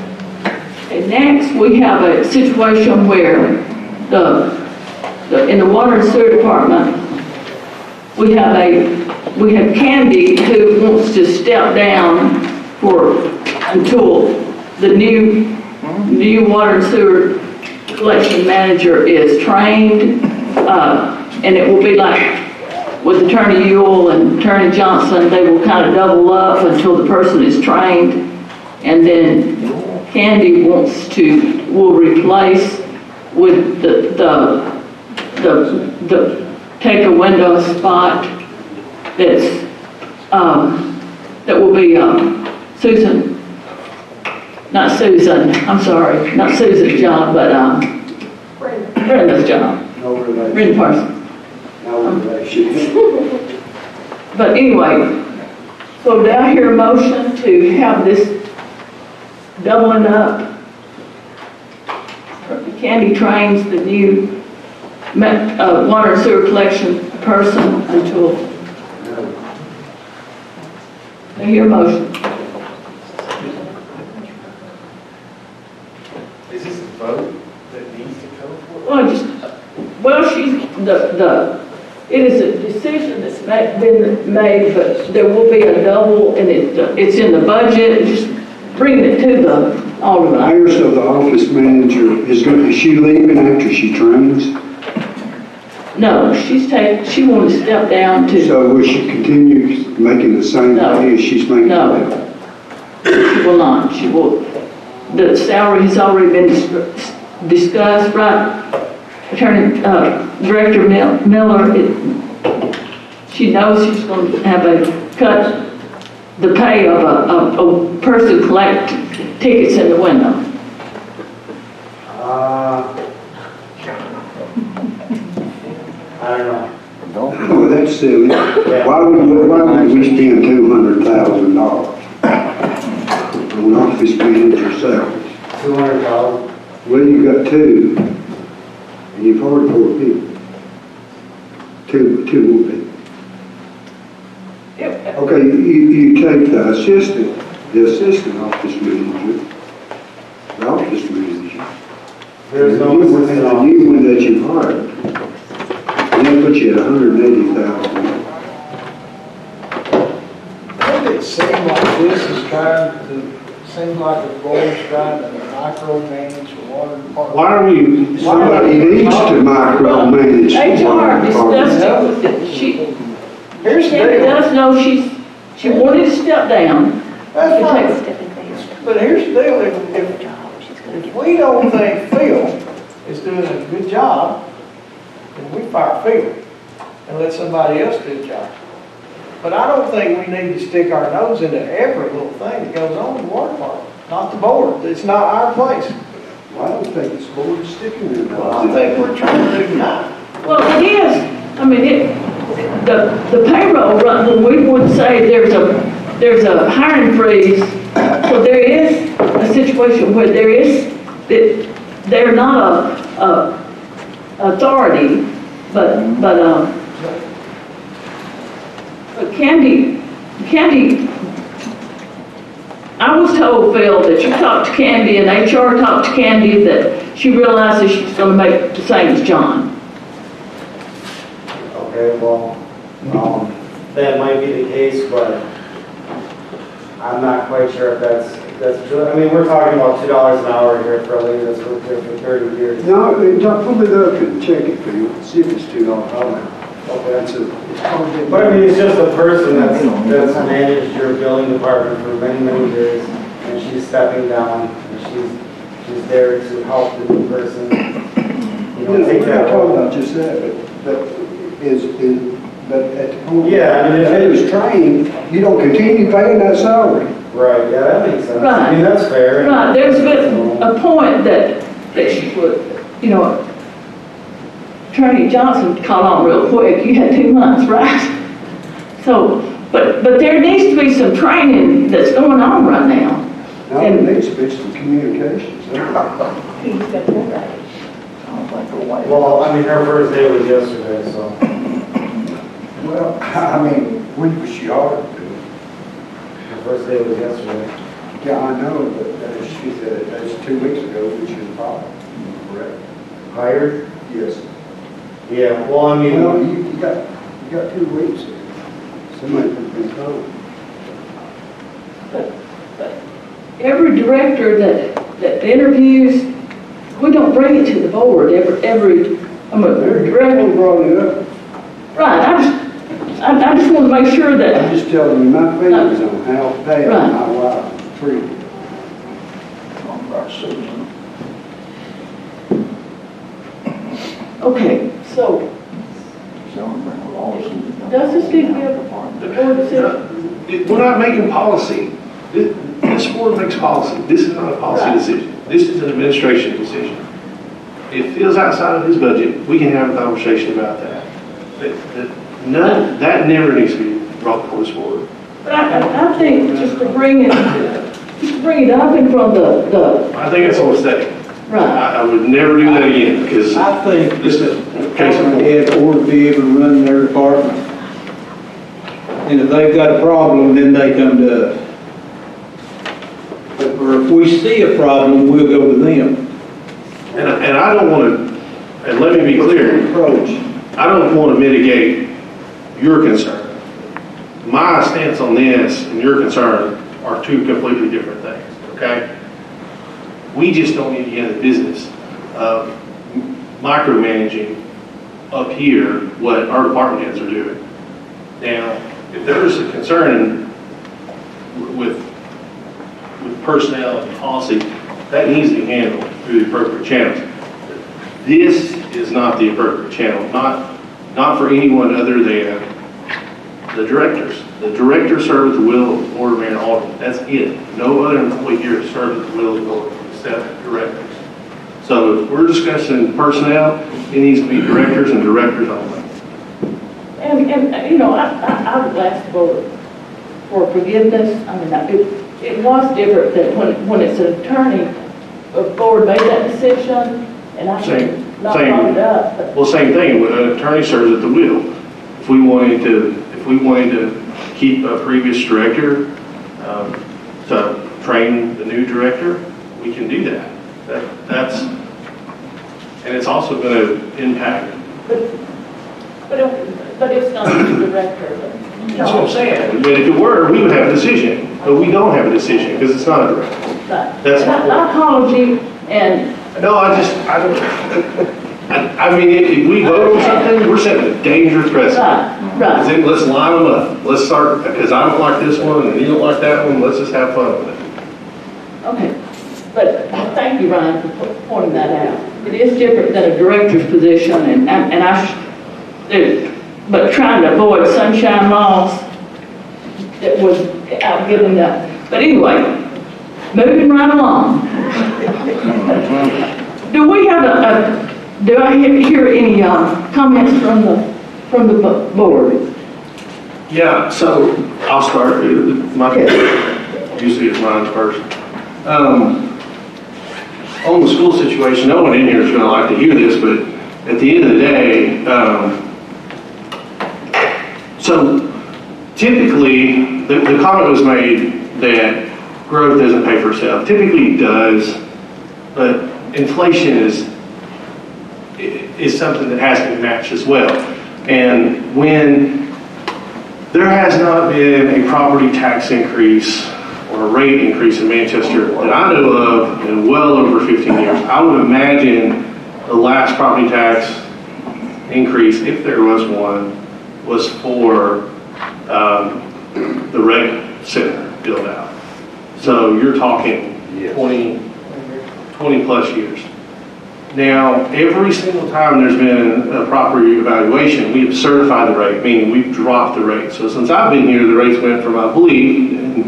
And next, we have a situation where in the water and sewer department, we have Candy who wants to step down until the new water and sewer collection manager is trained, and it will be like with Attorney Ewell and Attorney Johnson, they will kind of double up until the person is trained, and then Candy will replace with the take a window spot that will be Susan, not Susan, I'm sorry, not Susan's job, but Brenda's job. No relation. Brenda Parsons. No relation. But anyway, so do I hear a motion to have this doubling up? Candy trains the new water and sewer collection person until I hear a motion. Is this a vote that needs to come forward? It is a decision that's been made, but there will be a double, and it's in the budget. Just bring it to the alderman. Mayor, so the office manager is she leaving after she trains? No, she wanted to step down to. So will she continue making the same No. pay as she's making No. now? will not. The salary has already been discussed, right? Attorney, Director Miller, she knows she's going to have a cut the pay of a person collect tickets in the window. I don't know. Well, that's silly. Why would we spend $200,000 on office manager salaries? 200,000. Well, you got two, and you've hired 4 people. Two more people. Okay, you take the assistant office manager, the office manager, There's no the assistant new one that you hired, and that puts you at $180,000. Doesn't it seem like this is seems like the board's trying to micromanage the water department? Why are we? Somebody needs to micromanage the water HR department. discussed it. She Here's the does deal. know she wanted to step down. That's fine. But here's the deal, if we don't think Phil is doing a good job, then we fire Phil and let somebody else do the job. But I don't think we need to stick our nose into every little thing that goes on in the water department, not the board. It's not our place. Well, I don't think this board is sticking in Well, I think we're trying to do that. Well, it is. I mean, the payroll run, when we would say there's a hiring freeze, so there is a situation where they're not a authority, but Candy, I was told, Phil, that you talked to Candy and HR talked to Candy that she realizes she's going to make the same as John. Okay, well, that might be the case, but I'm not quite sure if that's true. I mean, we're talking about $2 an hour here for a lady that's worked here for 30 years. No, pull it up and check it, Phil, see if it's $2 an hour. Okay. But I mean, it's just a person that's managed your billing department for many, many years, and she's stepping down, and she's there to help the new person, take We're that not talking role. about just that, but at the point Yeah, I mean, that if it was trained, you don't continue paying that salary. Right, yeah, that makes sense. Right. I mean, that's fair. Right, there's been a point that she would, Attorney Johnson caught on real quick. You had 2 months, right? So, but there needs to be some training that's going on right now. Now, there needs to be some communications. Well, I mean, her first day was yesterday, so. Well, I mean, when was she hired? Her first day was yesterday. Yeah, I know, but that's 2 weeks ago that she was hired, correct? Hired? Yes. Yeah, well, I mean. Well, you got 2 weeks. Somebody could be told. But every director that interviews, we don't bring it to the board. Every director brought it up. Right. I just want to make sure that. I'm just telling you my feelings on how bad Right. my wife was treated. Okay, so. Does this need to be a board decision? We're not making policy. This board makes policy. This is not a policy Right. decision. This is an administration decision. If Phil's outside of his budget, we can have a conversation about that. That never needs to be brought before this board. But I think just to bring it up in front of the. I think it's a mistake. Right. I would never do that again, because I think this is case in department point. head ought to be able to run their department. And if they've got a problem, then they come to us. Or if we see a problem, we'll go to them. And I don't want to, and let me be clear, I don't want to mitigate your concern. My stance on this and your concern are two completely different things, okay? We just don't need to get in the business of micromanaging up here what our department heads are doing. Now, if there's a concern with personnel and policy, that needs to be handled through the appropriate channels. This is not the appropriate channel, not for anyone other than the directors. The directors serve at the will of the board, mayor, and alderman. That's it. No other employee here serves at the will of the board except directors. So if we're discussing personnel, it needs to be directors and directors only. And you know, I would ask for forgiveness. I mean, it was different than when it's an attorney, the board made that decision, and I should not brought it up. But Well, same thing, an attorney serves at the will. If we wanted to keep a previous director, to train the new director, we can do that. And it's also going to impact. but it's not the director. That's what I'm saying. But if it were, we would have a decision. But we don't have a decision because it's not a director. Right. That's my point. I called you and. No, I don't. I mean, if we vote on something, we're setting a dangerous precedent. Right. Then let's line them up. Let's start, because I don't like this one and you don't like that one, let's just have fun with it. Okay. But thank you, Ryan, for pointing that out. It is different than a director's position, but trying to avoid sunshine laws that was out giving that. But anyway, moving right along. Do we have do I hear any comments from the board? Yeah, so I'll start. Usually it's mine first. On the school situation, no one in here is going to like to hear this, but at the end of the day, so typically, the comment was made that growth doesn't pay for itself. Typically it does, but inflation is something that has to be matched as well. And when there has not been a property tax increase or a rate increase in Manchester that I know of in well over 15 years, I would imagine the last property tax increase, if there was one, was for the rec center build out. So you're talking 20 plus years. Now, every single time there's been a property evaluation, we have certified the rate, meaning we've dropped the rate. So since I've been here, the rates went from, I believe, and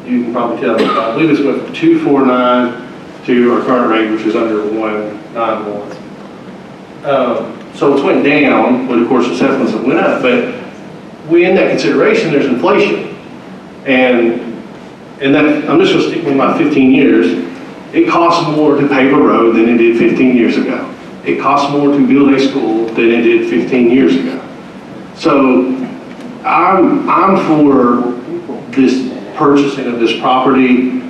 you can probably tell, I believe it's went from 249 to our current rate, which is under 191. So it's went down, but of course assessments have went up. But in that consideration, there's inflation. And that, I'm just going to stick with my 15 years. It costs more to pave a road than it did 15 years ago. It costs more to build a school than it did 15 years ago. So I'm for this purchasing of this property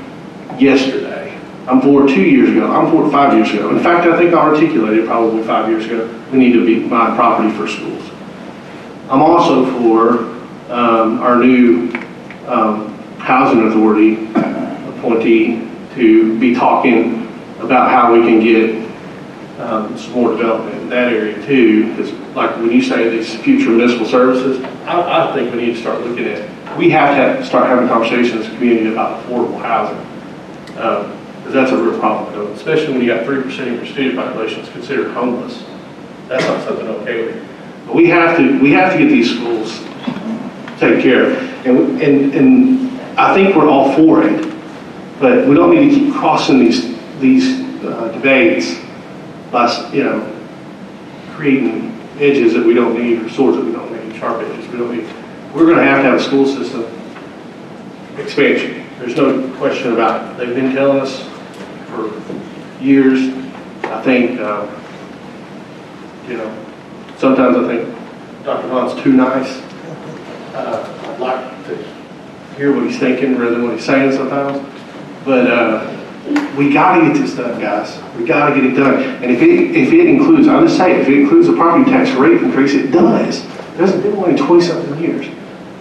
yesterday. I'm for it 2 years ago. I'm for it 5 years ago. In fact, I think I articulated probably 5 years ago, we need to be buying property for schools. I'm also for our new housing authority appointee to be talking about how we can get some more development in that area too. Because like when you say these future municipal services, I think we need to start looking at, we have to start having conversations in the community about affordable housing. Because that's a real problem, especially when you got 3% of your student population is considered homeless. That's not something okay with. But we have to get these schools taken care of. And I think we're all for it. But we don't need to keep crossing these debates by, creating edges that we don't need or swords that we don't need, sharp edges we don't need. We're going to have a school system expansion. There's no question about it. They've been telling us for years. I think, sometimes I think Dr. Vaughn's too nice. I'd like to hear what he's thinking rather than what he's saying sometimes. But we got to get this done, guys. We got to get it done. And if it includes, I'll just say, if it includes a property tax rate increase, it does. It hasn't been one in 20-something years.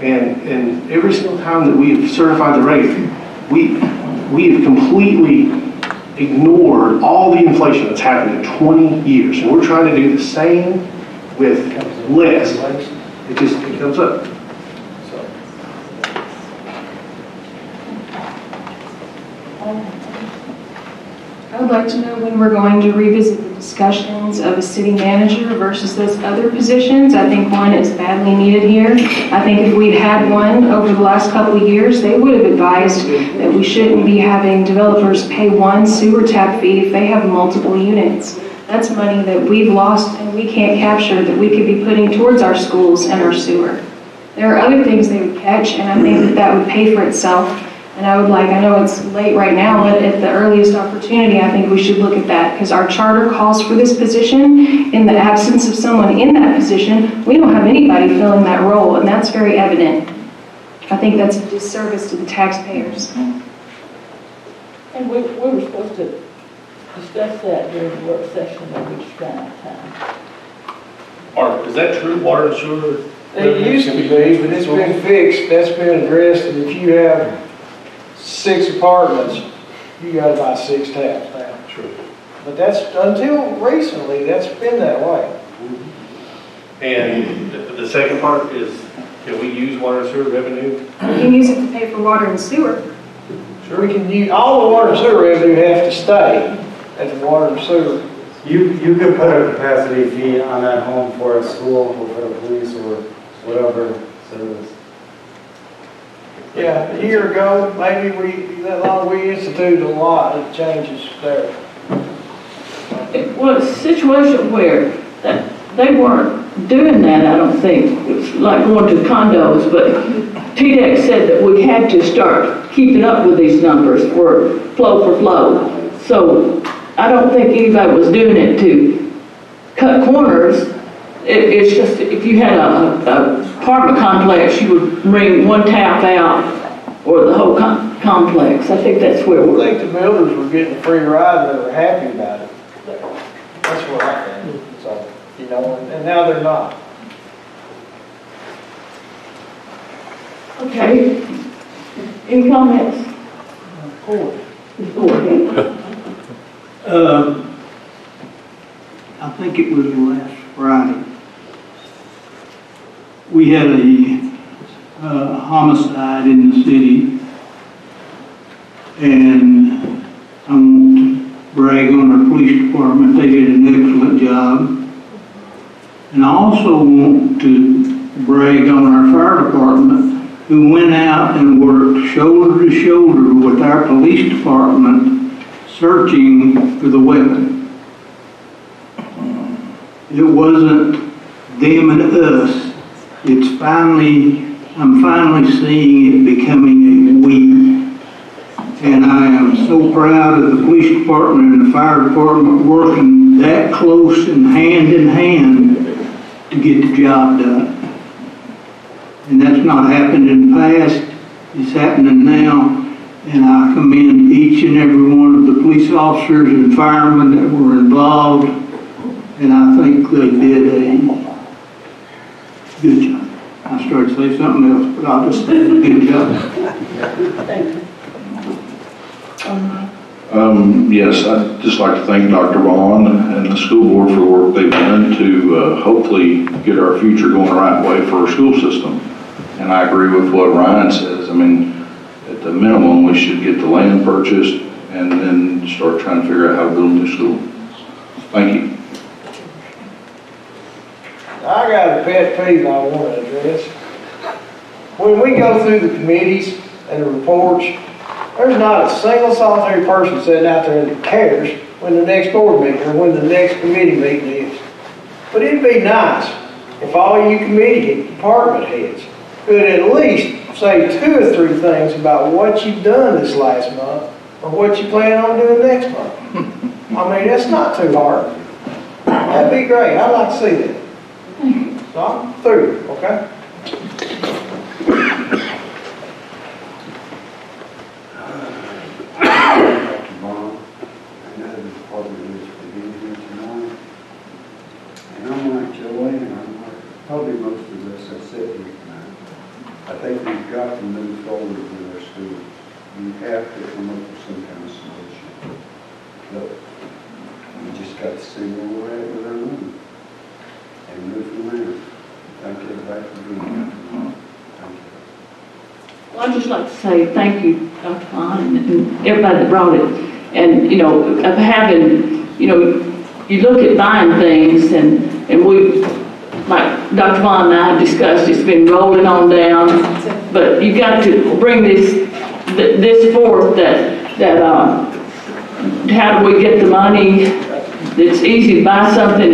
And every single time that we have certified the rate, we have completely ignored all the inflation that's happened in 20 years. And we're trying to do the same with less. It comes up. I would like to know when we're going to revisit the discussions of a city manager versus those other positions. I think one is badly needed here. I think if we'd had one over the last couple of years, they would have advised that we shouldn't be having developers pay one sewer tap fee if they have multiple units. That's money that we've lost and we can't capture that we could be putting towards our schools and our sewer. There are other things they would catch, and I think that that would pay for itself. And I know it's late right now, but at the earliest opportunity, I think we should look at that, because our charter calls for this position. In the absence of someone in that position, we don't have anybody filling that role, and that's very evident. I think that's a disservice to the taxpayers. And we were supposed to discuss that during the work session, that we just ran out of time. Art, is that true, water and sewer? It used to be, but it's been fixed, that's been addressed, and if you have 6 apartments, you gotta buy 6 taps now. True. But that's, until recently, that's been that way. And the second part is, can we use water and sewer revenue? We can use it to pay for water and sewer. Sure. We can use, all the water and sewer revenue have to stay at the water and sewer. You could put a capacity fee on that home for a school or for the police or whatever service. Yeah, a year ago, maybe we instituted a lot of changes there. It was a situation where they weren't doing that, I don't think. It was like going to condos, but TDEC said that we had to start keeping up with these numbers for flow. So I don't think anybody was doing it to cut corners. It's just, if you had a apartment complex, you would bring one tap out, or the whole complex. I think that's where we're... I think the builders were getting a free ride and they were happy about it. That's what I think. So, and now they're not. Okay. Any comments? I think it was last Friday. We had a homicide in the city, and I want to brag on our police department. They did an excellent job. And I also want to brag on our fire department, who went out and worked shoulder to shoulder with our police department searching for the weapon. It wasn't them and us. I'm finally seeing it becoming a we. And I am so proud of the police department and the fire department working that close and hand in hand to get the job done. And that's not happened in the past, it's happening now. And I commend each and every one of the police officers and firemen that were involved. And I think they did a good job. I started to say something else, but I'll just say good job. Thank you. Yes, I'd just like to thank Dr. Vaughn and the school board for the work they've done to hopefully get our future going the right way for our school system. And I agree with what Ryan says. I mean, at the minimum, we should get the land purchased and then start trying to figure out how to build a new school. Thank you. I got a pet peeve I want to address. When we go through the committees and the reports, there's not a single solitary person sitting out there that cares when the next board meeting or when the next committee meeting is. But it'd be nice if all you committee department heads could at least say 2 or 3 things about what you've done this last month or what you plan on doing next month. I mean, that's not too hard. That'd be great. I'd like to see that. So I'm through, okay? Probably most of us that sit here tonight. I think we've got to move forward with our school. We have to come up with some kind of solution. Look, we just got to see where we're at with our money and move from there. Thank everybody for being here. Thank you. Well, I'd just like to say thank you, Dr. Vaughn, and everybody that brought it. And, you know, of having, you know, you look at buying things and we, like Dr. Vaughn and I discussed, it's been rolling on down, but you got to bring this forth how do we get the money? It's easy to buy something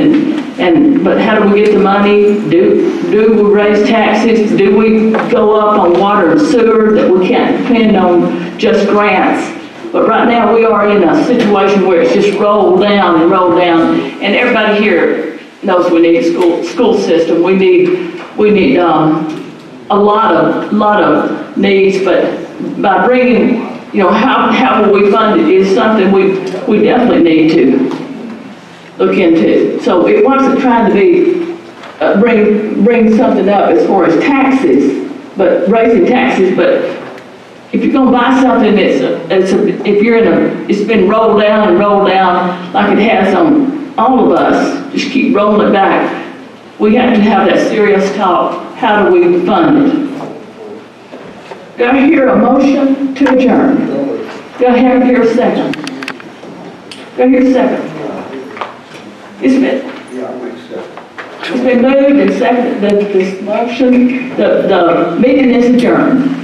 but how do we get the money? Do we raise taxes? Do we go up on water and sewer that we can't depend on just grants? But right now we are in a situation where it's just rolled down and rolled down, and everybody here knows we need a school system. We need a lot of needs, but by bringing, you know, how will we fund it is something we definitely need to look into. So it wasn't trying to be bring something up as far as taxes, but raising taxes. But if you're gonna buy something it's been rolled down and rolled down like it has on all of us, just keep rolling it back. We have to have that serious talk. How do we fund it? Do I hear a motion to adjourn? Do I hear a second? Do I hear a second? It's been moved and seconded that this motion, the meeting is adjourned.